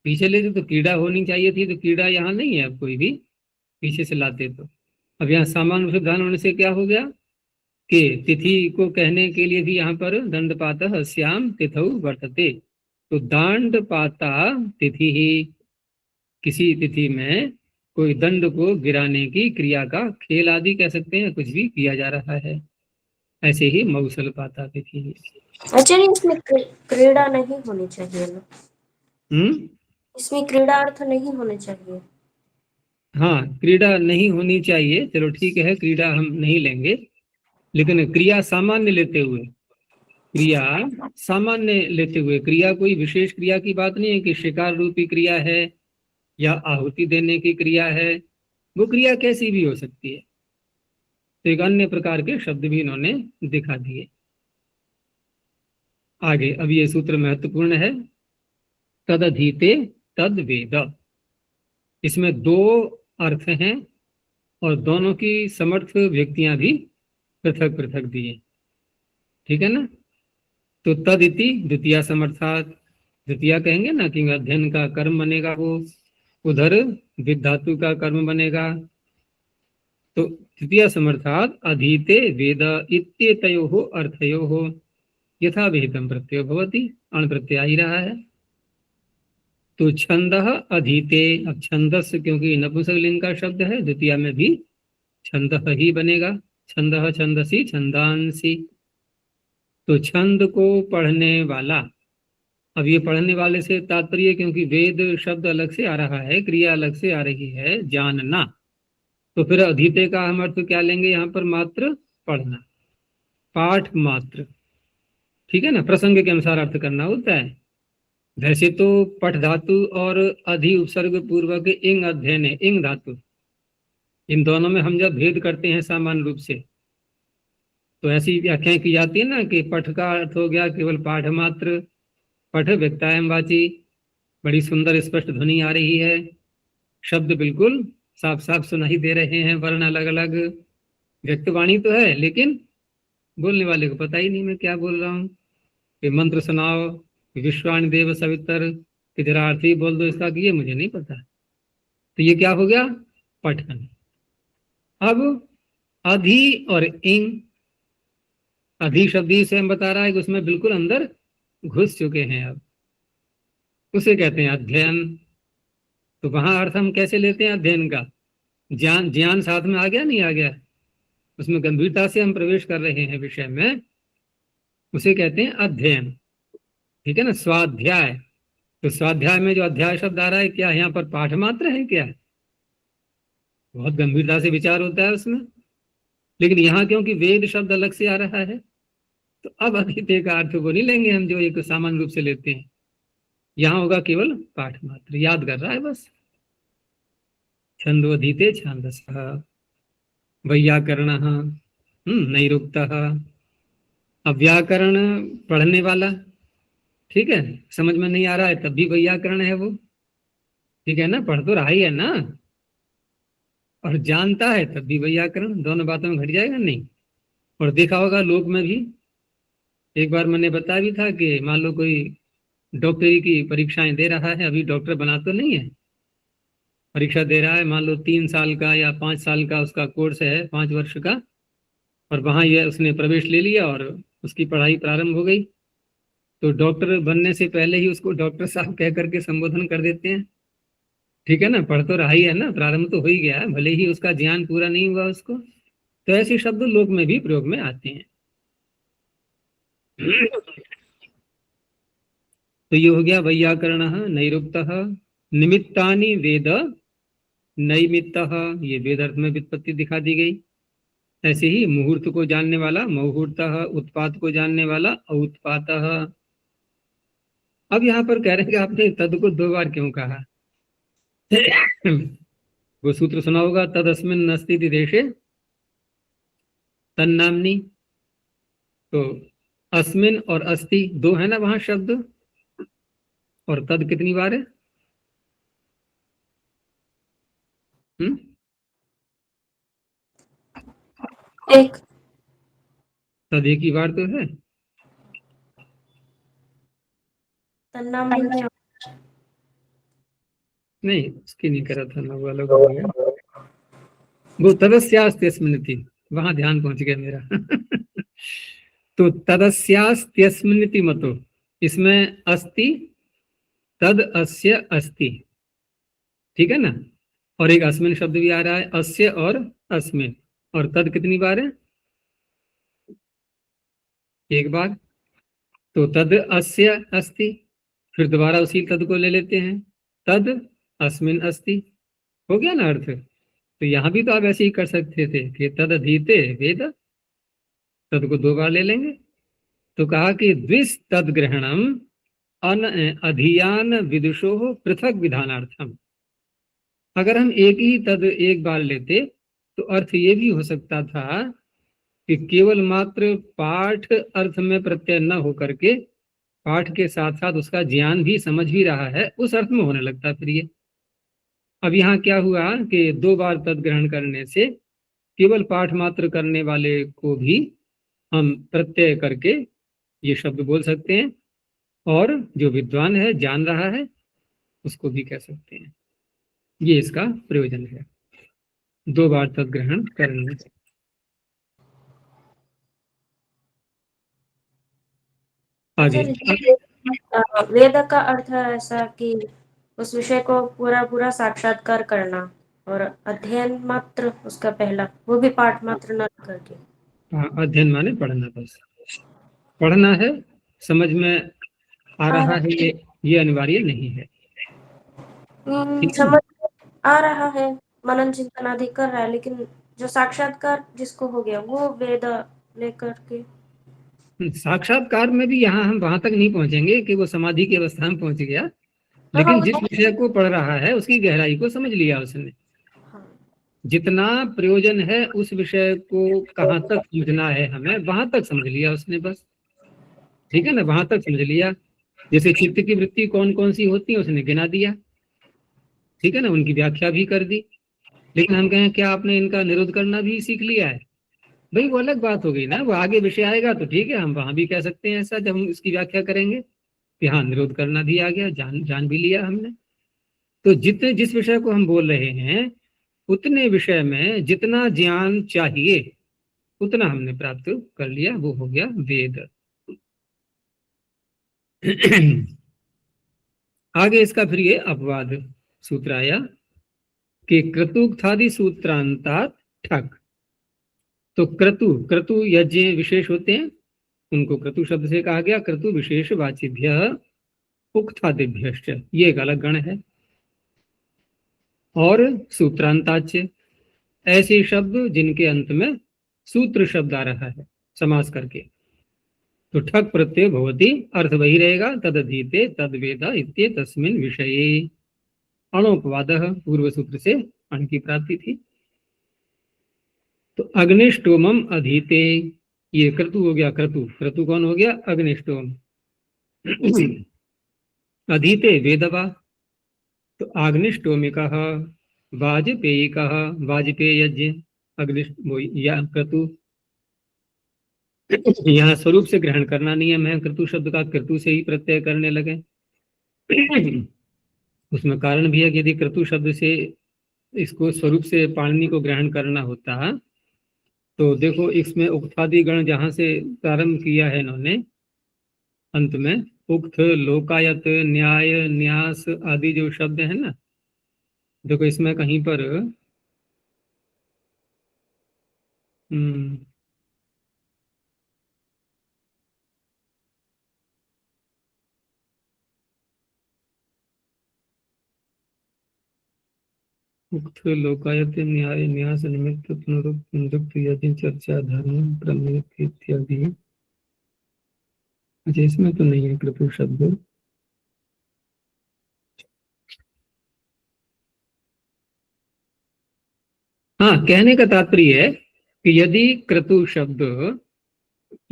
पीछे लेते तो क्रीड़ा होनी चाहिए थी, तो क्रीड़ा यहाँ नहीं है, अब कोई भी पीछे से लाते तो। अब यहाँ सामान्य रूप से विधान होने से क्या हो गया कि तिथि को कहने के लिए भी यहाँ पर दंडपातः श्याम तिथौ वर्तते, तो दंडपाता तिथि ही, किसी तिथि में कोई दंड को गिराने की क्रिया का खेल आदि कह सकते हैं, कुछ भी किया जा रहा है। ऐसे ही मौसल पाता तिथि। आचार्य इसमें क्रीड़ा नहीं होनी चाहिए ना? इसमें क्रीड़ा अर्थ नहीं होने चाहिए। हाँ, क्रीड़ा नहीं होनी चाहिए, चलो ठीक है, क्रीड़ा हम नहीं लेंगे, लेकिन क्रिया सामान्य लेते हुए, क्रिया सामान्य लेते हुए, क्रिया कोई विशेष क्रिया की बात नहीं है कि शिकार रूपी क्रिया है या आहुति देने की क्रिया है, वो क्रिया कैसी भी हो सकती है। तो एक अन्य प्रकार के शब्द भी इन्होंने दिखा दिए आगे। अब ये सूत्र महत्वपूर्ण है, तदधीते तद वेद, इसमें दो अर्थ हैं और दोनों की समर्थ व्यक्तियां भी पृथक पृथक दिए, ठीक है ना। तो तद इति द्वितीय समर्थात, द्वितीय कहेंगे ना कि अध्ययन का कर्म बनेगा वो, उधर विद धातु का कर्म बनेगा। तो तृतीय समर्थात अधीते वेद इत्येतयोः अर्थयोः यथा विहितम प्रत्ययो भवति, अण प्रत्यय आ ही रहा है। तो छंदः अधीते, अब छंदस क्योंकि नपुंसकलिंग का शब्द है, द्वितीय में भी छंदः ही बनेगा, छंदः छंदसी छंदांसी। तो छंद को पढ़ने वाला, अब ये पढ़ने वाले से तात्पर्य, क्योंकि वेद शब्द अलग से आ रहा है, क्रिया अलग से आ रही है, जानना, तो फिर अधीते का हम अर्थ क्या लेंगे यहाँ पर? मात्र पढ़ना, पाठ मात्र, ठीक है ना, प्रसंग के अनुसार अर्थ करना होता है। वैसे तो पठ धातु और अधि उपसर्ग पूर्वक इंग अध्ययन है, इंग धातु, इन दोनों में हम जब भेद करते हैं सामान्य रूप से, तो ऐसी व्याख्याएं की जाती है ना कि पठ का अर्थ हो गया केवल पाठ मात्र, पठ व्यक्तायम वाची, बड़ी सुंदर स्पष्ट ध्वनि आ रही है, शब्द बिल्कुल साफ साफ सुनाई दे रहे हैं, वर्ण अलग अलग, व्यक्तवाणी तो है लेकिन बोलने वाले को पता ही नहीं मैं क्या बोल रहा हूँ। कि मंत्र सुनाओ, विश्वाणी देव सवितर, कि जरा अर्थ ही बोल दो इसका, कि ये मुझे नहीं पता। तो ये क्या हो गया? पठन। अब अधि और इंग, अधि शब्द से हम बता रहा है कि उसमें बिल्कुल अंदर घुस चुके हैं, अब उसे कहते हैं अध्ययन। तो वहां अर्थ हम कैसे लेते हैं अध्ययन का? ज्ञान, ज्ञान साथ में आ गया नहीं आ गया, उसमें गंभीरता से हम प्रवेश कर रहे हैं विषय में, उसे कहते हैं अध्ययन, ठीक है ना। स्वाध्याय, तो स्वाध्याय में जो अध्याय शब्द आ रहा है, क्या यहाँ पर पाठ मात्र है क्या? बहुत गंभीरता से विचार होता है उसमें, लेकिन यहाँ क्योंकि वेद शब्द अलग से आ रहा है, तो अब अधीते का अर्थ को नहीं लेंगे हम जो एक सामान्य रूप से लेते हैं, यहाँ होगा केवल पाठ मात्र, याद कर रहा है बस। छंदोधीते छांदसः, वैयाकरणः नैरुक्तः। अब व्याकरण पढ़ने वाला, ठीक है, समझ में नहीं आ रहा है तब भी वैयाकरण है वो, ठीक है ना, पढ़ तो रहा ही है ना, और जानता है तब भी वैयाकरण, दोनों बातों में घट जाएगा नहीं। और देखा होगा लोक में भी, एक बार मैंने बताया भी था कि मान लो कोई डॉक्टरी की परीक्षाएं दे रहा है, अभी डॉक्टर बना तो नहीं है, परीक्षा दे रहा है, मान लो 3 साल का या 5 साल का उसका कोर्स है, 5 वर्ष का, और वहाँ ये उसने प्रवेश ले लिया और उसकी पढ़ाई प्रारंभ हो गई। तो डॉक्टर बनने से पहले ही उसको डॉक्टर साहब कह करके संबोधन कर देते हैं, ठीक है ना, पढ़ तो रहा ही है ना, प्रारंभ तो हो ही गया है, भले ही उसका ज्ञान पूरा नहीं हुआ उसको। तो ऐसे शब्द लोक में भी प्रयोग में आते हैं। तो ये हो गया वैयाकरण नैरुक्तः। निमित्तानि वेद नैमित्तः, ये वेद अर्थ में व्युत्पत्ति दिखा दी गई। ऐसे ही मुहूर्त को जानने वाला मुहूर्तः, उत्पात को जानने वाला औत्पातः। अब यहाँ पर कह रहे हैं कि आपने तद को 2 बार क्यों कहा? वो सूत्र सुना होगा, तदस्मिन् अस्ति देशे तन्नाम्नि। तो अस्मिन और अस्ति 2 है ना वहां शब्द, और तद कितनी बार है? एक। तद एक ही बार तो है, तन्नाम नहीं उसकी नहीं करा था ना, वो अलग हो गया। वो तदस्यास्त्यस्मिन्निति, वहां ध्यान पहुंच गया मेरा। तो तदस्यास्त्यस्मिन्निति मतो, इसमें अस्ति, तद अस्य अस्ति, ठीक है ना, और एक अस्मिन शब्द भी आ रहा है, अस्य और अस्मिन, और तद कितनी बार है? एक बार। तो तद अस्य अस्ति, फिर दोबारा उसी तद को ले लेते हैं, तद अस्मिन अस्ति, हो गया ना अर्थ। तो यहां भी तो आप ऐसे ही कर सकते थे कि तद अधीते वेद, तद को 2 बार ले लेंगे। तो कहा कि द्विस तद ग्रहणम अन अधियान विदुषो पृथक विधानार्थम। अगर हम एक ही तद एक बार लेते तो अर्थ ये भी हो सकता था कि केवल मात्र पाठ अर्थ में प्रत्यय न होकर के पाठ के साथ साथ उसका ज्ञान भी समझ भी रहा है, उस अर्थ में होने लगता फिर ये। अब यहाँ क्या हुआ कि 2 बार तद ग्रहण करने से केवल पाठ मात्र करने वाले को भी हम प्रत्यय करके ये शब्द बोल सकते हैं, और जो विद्वान है जान रहा है उसको भी कह सकते हैं। ये इसका प्रयोजन है। 2 बार तक ग्रहण करना। आगे वेद का अर्थ है ऐसा कि उस विषय को पूरा पूरा साक्षात्कार करना, और अध्ययन मात्र उसका पहला, वो भी पाठ मात्र न करके। हाँ, अध्ययन माने पढ़ना, बस पढ़ना है, समझ में आ रहा है, ये अनिवार्य नहीं है। ठीक है ना? समझ में आ रहा है, मनन चिंतन आदि कर रहा है, लेकिन जो साक्षात्कार जिसको हो गया वो वेद लेकर के। साक्षात्कार में भी यहाँ हम वहां तक नहीं पहुंचेंगे कि वो समाधि की अवस्था में पहुंच गया, लेकिन जिस विषय को पढ़ रहा है उसकी गहराई को समझ लिया उसने। जितना प्रयोजन है उस विषय को कहाँ तक समझना है हमें, वहां तक समझ लिया उसने, बस। ठीक है ना, वहां तक समझ लिया। जैसे चित्त की वृत्ति कौन कौन सी होती है उसने गिना दिया, ठीक है ना, उनकी व्याख्या भी कर दी। लेकिन हम कहें क्या आपने इनका निरोध करना भी सीख लिया है? भाई वो अलग बात हो गई ना, वो आगे विषय आएगा तो ठीक है, हम वहां भी कह सकते हैं ऐसा, जब हम इसकी व्याख्या करेंगे कि हाँ निरोध करना भी आ गया, जान भी लिया हमने। तो जितने जिस विषय को हम बोल रहे हैं उतने विषय में जितना ज्ञान चाहिए उतना हमने प्राप्त कर लिया, वो हो गया वेद। आगे इसका फिर ये अपवाद सूत्र आया कि क्रतुक्थादि सूत्रांतात ठक। तो क्रतु क्रतु यज्ञ विशेष होते हैं, उनको क्रतु शब्द से कहा गया। क्रतु विशेष वाचिभ्य उक्थादिभ्यश्च, ये एक अलग गण है। और सूत्रांताच्य, ऐसे शब्द जिनके अंत में सूत्र शब्द आ रहा है समास करके। तो ठक प्रत्यय भवति, अर्थ वही रहेगा, तदधीते तद्वेद इत्ये तस्मिन् विषये। अणोपवाद, पूर्व सूत्र से अण की प्राप्ति थी। तो अग्निष्टोमम अधीते, ये क्रतु हो गया। क्रतु क्रतु कौन हो गया? अग्निष्टोम। अधीते वेदवा, तो अग्निष्टोमिक वाजपेयिक, वाजपेय यज्ञ या क्रतु। यहाँ स्वरूप से ग्रहण करना नियम है क्रतु शब्द का, क्रतु से ही प्रत्यय करने लगे। उसमें कारण भी है कि यदि क्रतु शब्द से इसको स्वरूप से पाणिनि को ग्रहण करना होता तो देखो इसमें उक्थादि गण जहां से प्रारंभ किया है इन्होंने, अंत में उक्त, लोकायत, न्याय, न्यास आदि जो शब्द है ना, देखो इसमें कहीं पर उक्त, लोकायत, न्याय, न्यास, निमित्त, पुनरुक्त, पुनरुक्त, यदि, चर्चा, धर्म, प्रमेय इत्यादि। अच्छा, इसमें तो नहीं है क्रतु शब्द। हाँ, कहने का तात्पर्य है कि यदि क्रतु शब्द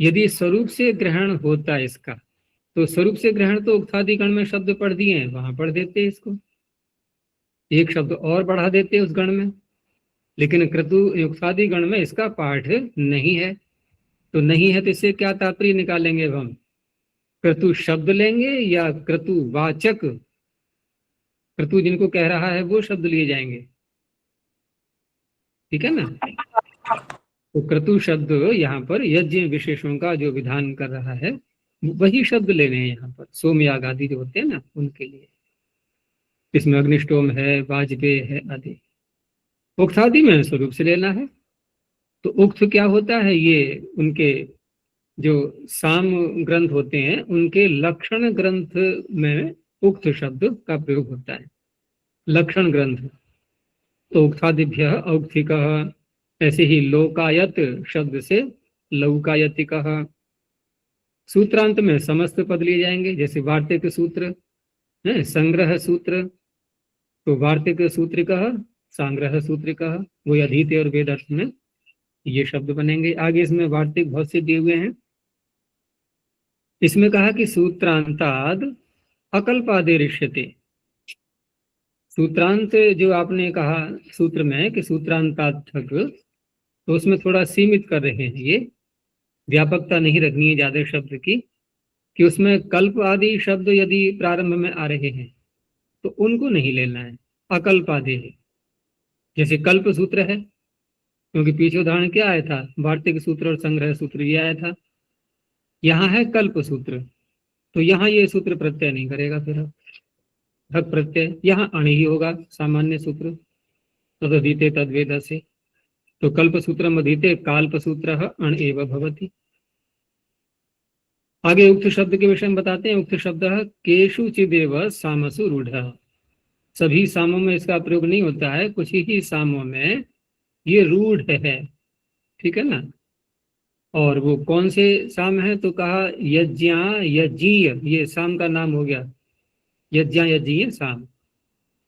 यदि स्वरूप से ग्रहण होता है इसका, तो स्वरूप से ग्रहण तो उक्तादि गण में शब्द पढ़ दिए हैं, वहां पढ़ देते हैं इसको, एक शब्द और बढ़ा देते हैं उस गण में। लेकिन क्रतु उक्तादि गण में इसका पाठ नहीं है, तो नहीं है तो इससे क्या तात्पर्य निकालेंगे? अब हम क्रतु शब्द लेंगे या क्रतु वाचक, क्रतु जिनको कह रहा है वो शब्द लिए जाएंगे? ठीक है ना। तो क्रतु शब्द यहाँ पर यज्ञ विशेषों का जो विधान कर रहा है वही शब्द लेने हैं यहाँ पर, सोमयाग आदि जो होते हैं ना उनके लिए। इसमें अग्निष्टोम है, वाजपेय है आदि। उक्तादि में स्वरूप से लेना है। तो उक्त क्या होता है? ये उनके जो साम ग्रंथ होते हैं उनके लक्षण ग्रंथ में उक्त शब्द का प्रयोग होता है, लक्षण ग्रंथ। तो उक्तादिभ्य औक्थिक, ऐसे ही लोकायत शब्द से लौकायतिक। सूत्रांत में समस्त पद लिए जाएंगे, जैसे वार्तिक सूत्र है, संग्रह सूत्र, तो वार्तिक सूत्र कह, संग्रह सूत्र कह, वो अधीत और वेद अर्थ में ये शब्द बनेंगे। आगे इसमें वार्तिक बहुत से दिए हुए हैं। इसमें कहा कि सूत्रांताद अकल्पादे ऋष्यते। सूत्रांत जो आपने कहा सूत्र में कि सूत्रांताद ठग, तो उसमें थोड़ा सीमित कर रहे हैं, ये व्यापकता नहीं रखनी है ज्यादा शब्द की, कि उसमें कल्प आदि शब्द यदि प्रारंभ में आ रहे हैं तो उनको नहीं लेना है, अकल्प आदि है। जैसे कल्प सूत्र है, क्योंकि पीछे उदाहरण क्या आया था, वार्तिक सूत्र और संग्रह सूत्र ये आया था। यहाँ है कल्प सूत्र, तो यहाँ ये सूत्र प्रत्यय नहीं करेगा, फिर हक प्रत्यय यहाँ अण ही होगा, सामान्य सूत्र तदधीते तद्वेद से। तो कल्प सूत्रम अधीते काल्प सूत्र अण एव भवति। आगे उक्त शब्द के विषय में बताते हैं। उक्त शब्द केषु चिदेव सामसु रूढ़, सभी सामों में इसका प्रयोग नहीं होता है, कुछ ही सामों में ये रूढ़ है, ठीक है ना। और वो कौन से साम है, तो कहा यज्ञा यज्ञीय, ये साम का नाम हो गया, यज्ञा यज्ञीय साम।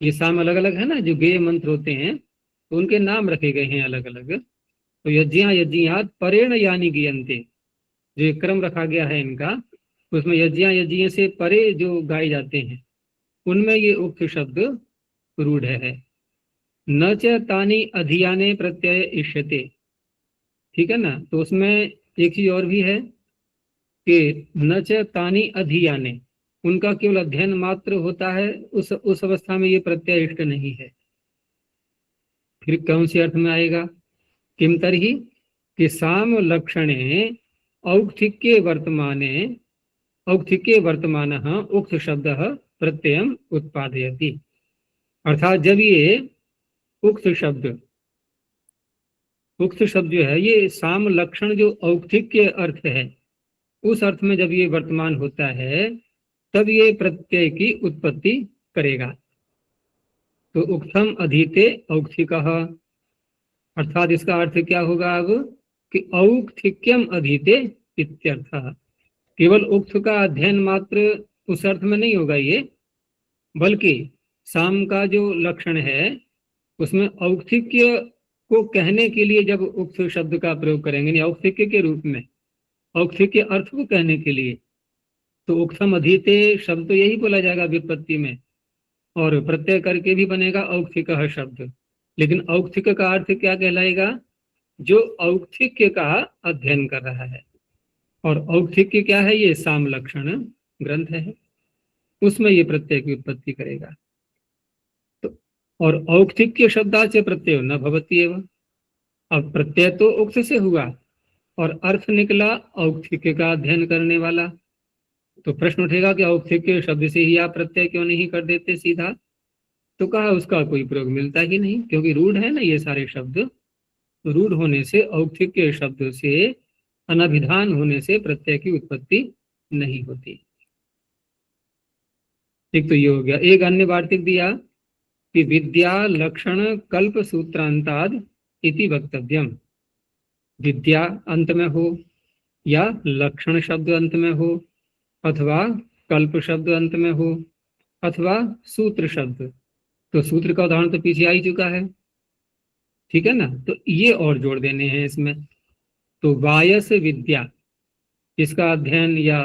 ये साम अलग अलग है ना, जो गेय मंत्र होते हैं तो उनके नाम रखे गए हैं अलग अलग। तो यज्ञा यज्ञियात परेण यानी गियन्ते, जो एक क्रम रखा गया है इनका, उसमें यज्ञा यज्ञीय से परे जो गाए जाते हैं उनमें ये उक्त शब्द रूढ़ है। न च तानि अधियाने प्रत्यय इष्यते, ठीक है ना। तो उसमें एक चीज और भी है कि न च तानि अधियाने, उनका केवल अध्ययन मात्र होता है, उस अवस्था में ये प्रत्यय इष्ट नहीं है। फिर कौन से अर्थ में आएगा, किम तर्हि कि साम लक्षणे औक्थिक्ये वर्तमानः उक्त शब्दः प्रत्ययम उत्पादयति। अर्थात जब ये उक्त शब्द जो है, ये साम लक्षण जो औक्थिक्य अर्थ है, उस अर्थ में जब ये वर्तमान होता है तब ये प्रत्यय की उत्पत्ति करेगा। तो उक्तम अधीते औक्थिकः, अर्थात इसका अर्थ क्या होगा अब कि औक्थिक्यम अधीते इत्यर्थः। केवल उक्त का अध्ययन मात्र उस अर्थ में नहीं होगा ये, बल्कि साम का जो लक्षण है उसमें औक्थिक्य को कहने के लिए जब उक्त शब्द का प्रयोग करेंगे, नहीं औक्थिक्य के रूप में, औक्थिक्य अर्थ को कहने के लिए, तो उक्तम अधीते शब्द तो यही बोला जाएगा व्युत्पत्ति में, और प्रत्यय करके भी बनेगा औक्थिकः शब्द। लेकिन औक्थिक का अर्थ क्या कहलाएगा, जो औक्थिक्य का अध्ययन कर रहा है। और औक्थिक्य क्या है, ये साम लक्षण ग्रंथ है, उसमें ये प्रत्यय की उत्पत्ति करेगा। तो और औक्थिक्य शब्दाच प्रत्यय न भवति एव, अब प्रत्यय तो उक्त से हुआ और अर्थ निकला औक्थिक्य का अध्ययन करने वाला। तो प्रश्न उठेगा कि औक्थिक्य शब्द से ही आप प्रत्यय क्यों नहीं कर देते सीधा, तो कहा उसका कोई प्रयोग मिलता ही नहीं, क्योंकि रूढ़ है ना ये सारे शब्द। तो रूढ़ होने से, औक्थिक्य शब्द से अनभिधान होने से प्रत्यय की उत्पत्ति नहीं होती। एक तो ये हो गया। एक अन्य वार्तिक दिया कि विद्या लक्षण कल्प सूत्रांताद इति वक्तव्यम। विद्या अंत में हो, या लक्षण शब्द अंत में हो, अथवा कल्प शब्द अंत में हो, अथवा सूत्र शब्द। तो सूत्र का उदाहरण तो पीछे आ ही चुका है, ठीक है ना। तो ये और जोड़ देने हैं इसमें। तो वायस विद्या, इसका अध्ययन या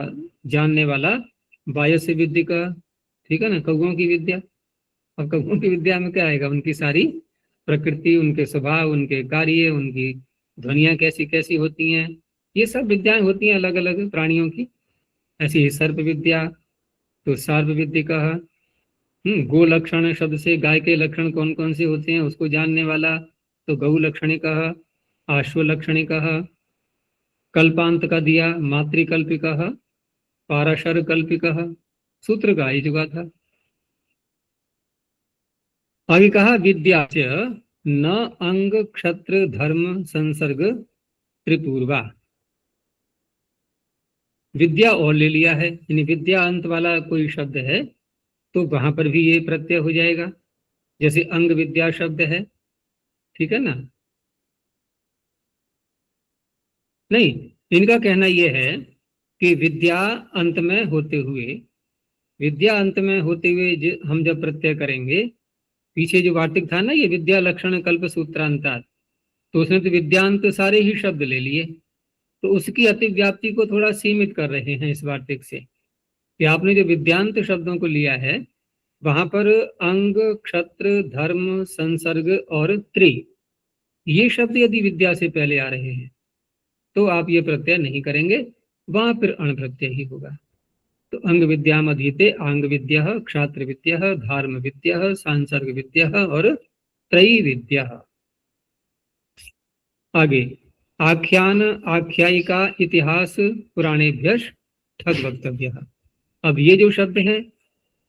जानने वाला वायस विद्या का, ठीक है ना, कौओं की विद्या। अब कौओं की विद्या में क्या आएगा, उनकी सारी प्रकृति, उनके स्वभाव, उनके कार्य, उनकी ध्वनियां कैसी कैसी होती हैं, ये सब विद्याएं होती हैं अलग अलग प्राणियों की। ऐसी ही सर्प विद्या, तो सर्प विद्या का गो लक्षण शब्द से गाय के लक्षण कौन कौन से होते हैं उसको जानने वाला, तो गौ लक्षणिकः, आश्व लक्षणिकः। कल्पांत का दिया मातृकल्पिकः, पाराशर कल्पिकः, सूत्र का ही चुका था। आगे कहा विद्या च न अंग क्षत्र धर्म संसर्ग त्रिपूर्वा। विद्या और ले लिया है, यानी विद्या अंत वाला कोई शब्द है तो वहां पर भी ये प्रत्यय हो जाएगा। जैसे अंग विद्या शब्द है, ठीक है ना। नहीं, इनका कहना यह है कि विद्या अंत में होते हुए, विद्या अंत में होते हुए हम जब प्रत्यय करेंगे, पीछे जो वार्तिक था ना ये विद्या लक्षण कल्प सूत्रांतात्, तो उसने तो विद्यांत सारे ही शब्द ले लिए, तो उसकी अतिव्याप्ति को थोड़ा सीमित कर रहे हैं इस वार्तिक से, कि आपने जो विद्यांत शब्दों को लिया है वहां पर अंग क्षत्र धर्म संसर्ग और त्रि, ये शब्द यदि विद्या से पहले आ रहे हैं तो आप ये प्रत्यय नहीं करेंगे, वहां फिर अण प्रत्यय ही होगा। तो अंग विद्याम अधीते आंग विद्या, क्षात्र विद्या, धार्म विद्या, सांसर्ग विद्या और त्रैविद्या। आगे आख्यान आख्यायिका इतिहास पुराणेभ्यः ठग वक्तव्य। अब ये जो शब्द हैं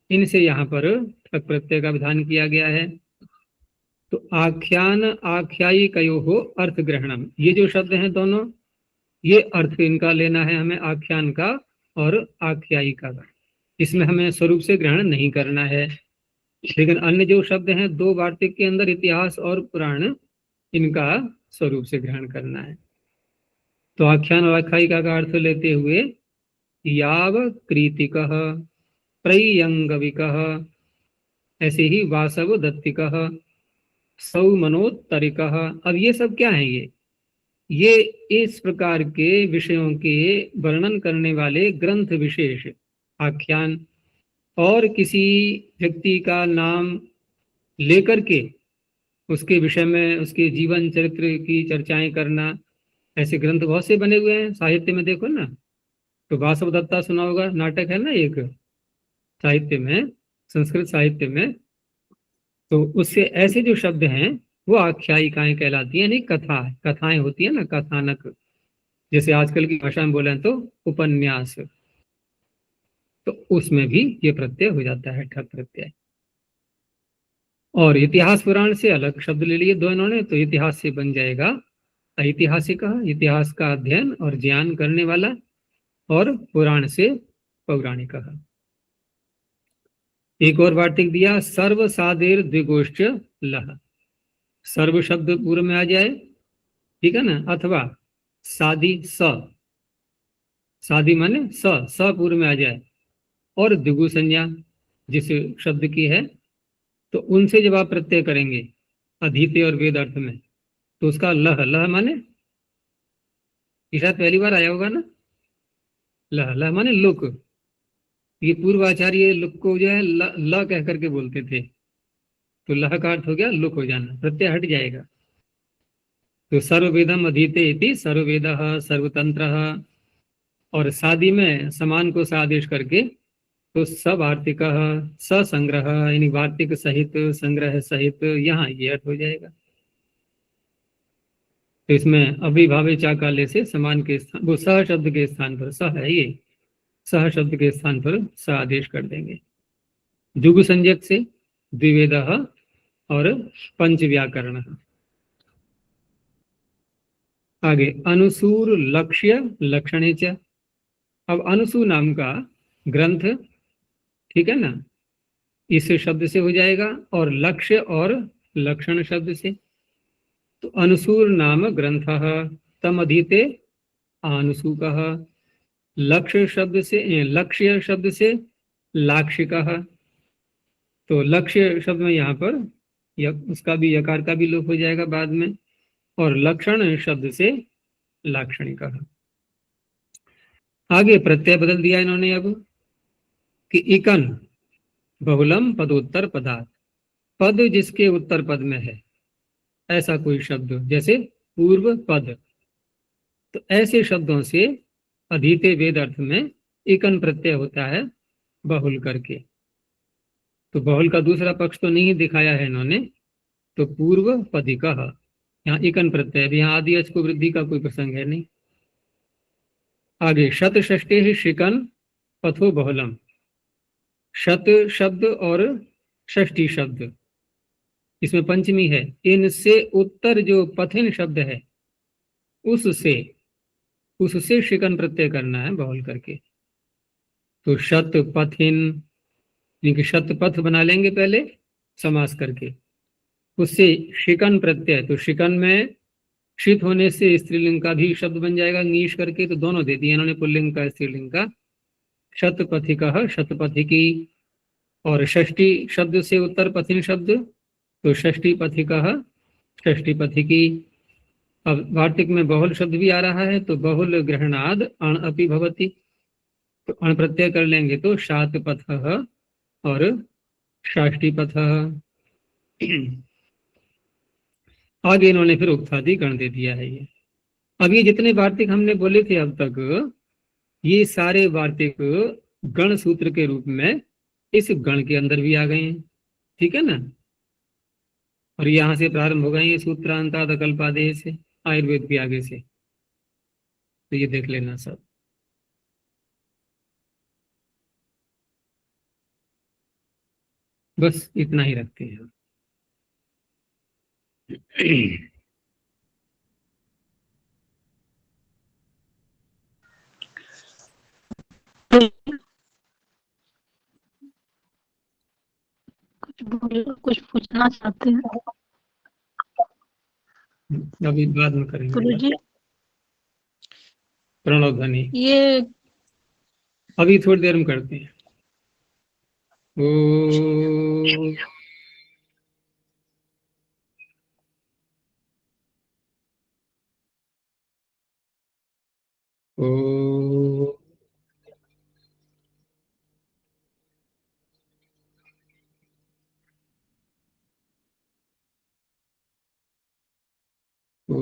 इनसे यहाँ पर ठग प्रत्यय का विधान किया गया है। तो आख्यान आख्यायिकयोः अर्थ ग्रहणम, ये जो शब्द हैं दोनों, ये अर्थ इनका लेना है हमें, आख्यान का और आख्यायिका का। इसमें हमें स्वरूप से ग्रहण नहीं करना है। लेकिन अन्य जो शब्द हैं दो वार्तिक के अंदर, इतिहास और पुराण, इनका स्वरूप से ग्रहण करना है। तो आख्यान और आख्यायिका का अर्थ लेते हुए याव क्रीतिकः प्रयंगविकः, ऐसे ही वासव दत्तिकः सौमनोत्तरिकः। अब ये सब क्या है? ये इस प्रकार के विषयों के वर्णन करने वाले ग्रंथ विशेष, आख्यान, और किसी व्यक्ति का नाम लेकर के उसके विषय में उसके जीवन चरित्र की चर्चाएं करना, ऐसे ग्रंथ बहुत से बने हुए हैं साहित्य में। देखो ना, तो वासव दत्ता सुना होगा, नाटक है ना एक साहित्य में, संस्कृत साहित्य में। तो उससे ऐसे जो शब्द हैं वो आख्यायिकाएं कहलाती हैं, नहीं कथाएं होती है ना, कथानक, जैसे आजकल की भाषा में बोले तो उपन्यास। तो उसमें भी ये प्रत्यय हो जाता है, ठग प्रत्यय। और इतिहास पुराण से अलग शब्द ले लिए दो इन्होंने, तो इतिहास से बन जाएगा ऐतिहासिक, इतिहास का अध्ययन और ज्ञान करने वाला, और पुराण से पौराणिक। एक और वार्तिक दिया, सर्व सादेर द्विगोष्ठ लह। सर्व शब्द पूर्व में आ जाए, ठीक है ना, अथवा सादी स, सादी माने स पूर्व में आ जाए, और द्विगु संज्ञा जिस शब्द की है, तो उनसे जब आप प्रत्यय करेंगे अधीते और वेद अर्थ में, तो उसका लह, लह माने, ये शायद पहली बार आया होगा ना, लह, लह माने लुक। ये पूर्वाचार्य लुक को जो है ल कह करके बोलते थे, तो लह का अर्थ हो गया लुक हो जाना, प्रत्यय हट जाएगा। तो सर्ववेदम अधीते इति सर्ववेदः सर्वतंत्रः, और सादी में समान को सादेश करके तो सवार्तिक ससंग्रह, यानी वार्तिक सहित, संग्रह सहित, यहाँ ये अर्थ हो जाएगा। तो इसमें अभिभावे चाकाले से समान के स्थान, वो सह शब्द के स्थान पर, सह है ये, सह शब्द के स्थान पर स आदेश कर देंगे। जुगु संज्ञक से द्विवेदः और पंच व्याकरण। आगे अनुसूर लक्ष्य लक्षणे च। अब अनुसू नाम का ग्रंथ, ठीक है ना, इस शब्द से हो जाएगा, और लक्ष्य और लक्षण शब्द से। तो अनुसूर नाम ग्रंथः तम अधीते आनुसूकः, लक्ष्य शब्द से लाक्षिकः। तो लक्ष्य शब्द में यहाँ पर उसका भी यकार का भी लोप हो जाएगा बाद में, और लक्षण शब्द से लाक्षणिकः। आगे प्रत्यय बदल दिया इन्होंने अब कि इकन बहुलम पदोत्तर पदार्थ, पद जिसके उत्तर पद में है ऐसा कोई शब्द, जैसे पूर्व पद, तो ऐसे शब्दों से अधीते वेद अर्थ में इकन प्रत्यय होता है बहुल करके। तो बहुल का दूसरा पक्ष तो नहीं दिखाया है इन्होंने, तो पूर्व पदिकः, यहाँ इकन प्रत्यय, यहाँ आदि अच को वृद्धि का कोई प्रसंग है नहीं। आगे शत षष्टे शिकन पथो बहुलम, शत शब्द और षष्ठी शब्द, इसमें पंचमी है, इनसे उत्तर जो पथिन शब्द है उससे शिकन प्रत्यय करना है बहुल करके। तो शत पथिन, यानी शत पथ बना लेंगे पहले समास करके, उससे शिकन प्रत्यय, तो शिकन में शीत होने से स्त्रीलिंग का भी शब्द बन जाएगा नीश करके, तो दोनों दे दिए इन्होंने, पुल्लिंग का स्त्रीलिंग का। शतपथिकः शतपथिकी, और षष्ठी शब्द से उत्तर पथिन शब्द, तो षष्ठी पथिकः षष्ठी पथिकी। अब वार्तिक में बहुल शब्द भी आ रहा है, तो बहुल ग्रहणाद अण अपि भवति, तो अण प्रत्यय कर लेंगे तो शात पथः और षष्ठी पथः। आगे इन्होंने फिर उक्तादि गण दे दिया है ये। अब ये जितने वार्तिक हमने बोले थे अब तक, ये सारे वार्तिक गण सूत्र के रूप में इस गण के अंदर भी आ गए हैं, ठीक है ना। और यहाँ से प्रारंभ होगा ये सूत्रांताद अकल्पादेय से, आयुर्वेद के आगे से। तो ये देख लेना सब। बस इतना ही रखते हैं। कुछ पूछना चाहते हैं अभी बाद में करेंगे गुरु जी? प्रणव ध्वनि, ये अभी थोड़ी देर में करते हैं। ओ ओ ओ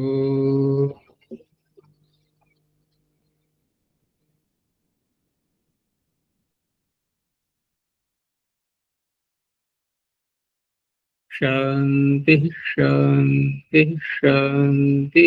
शांति शांति शांति।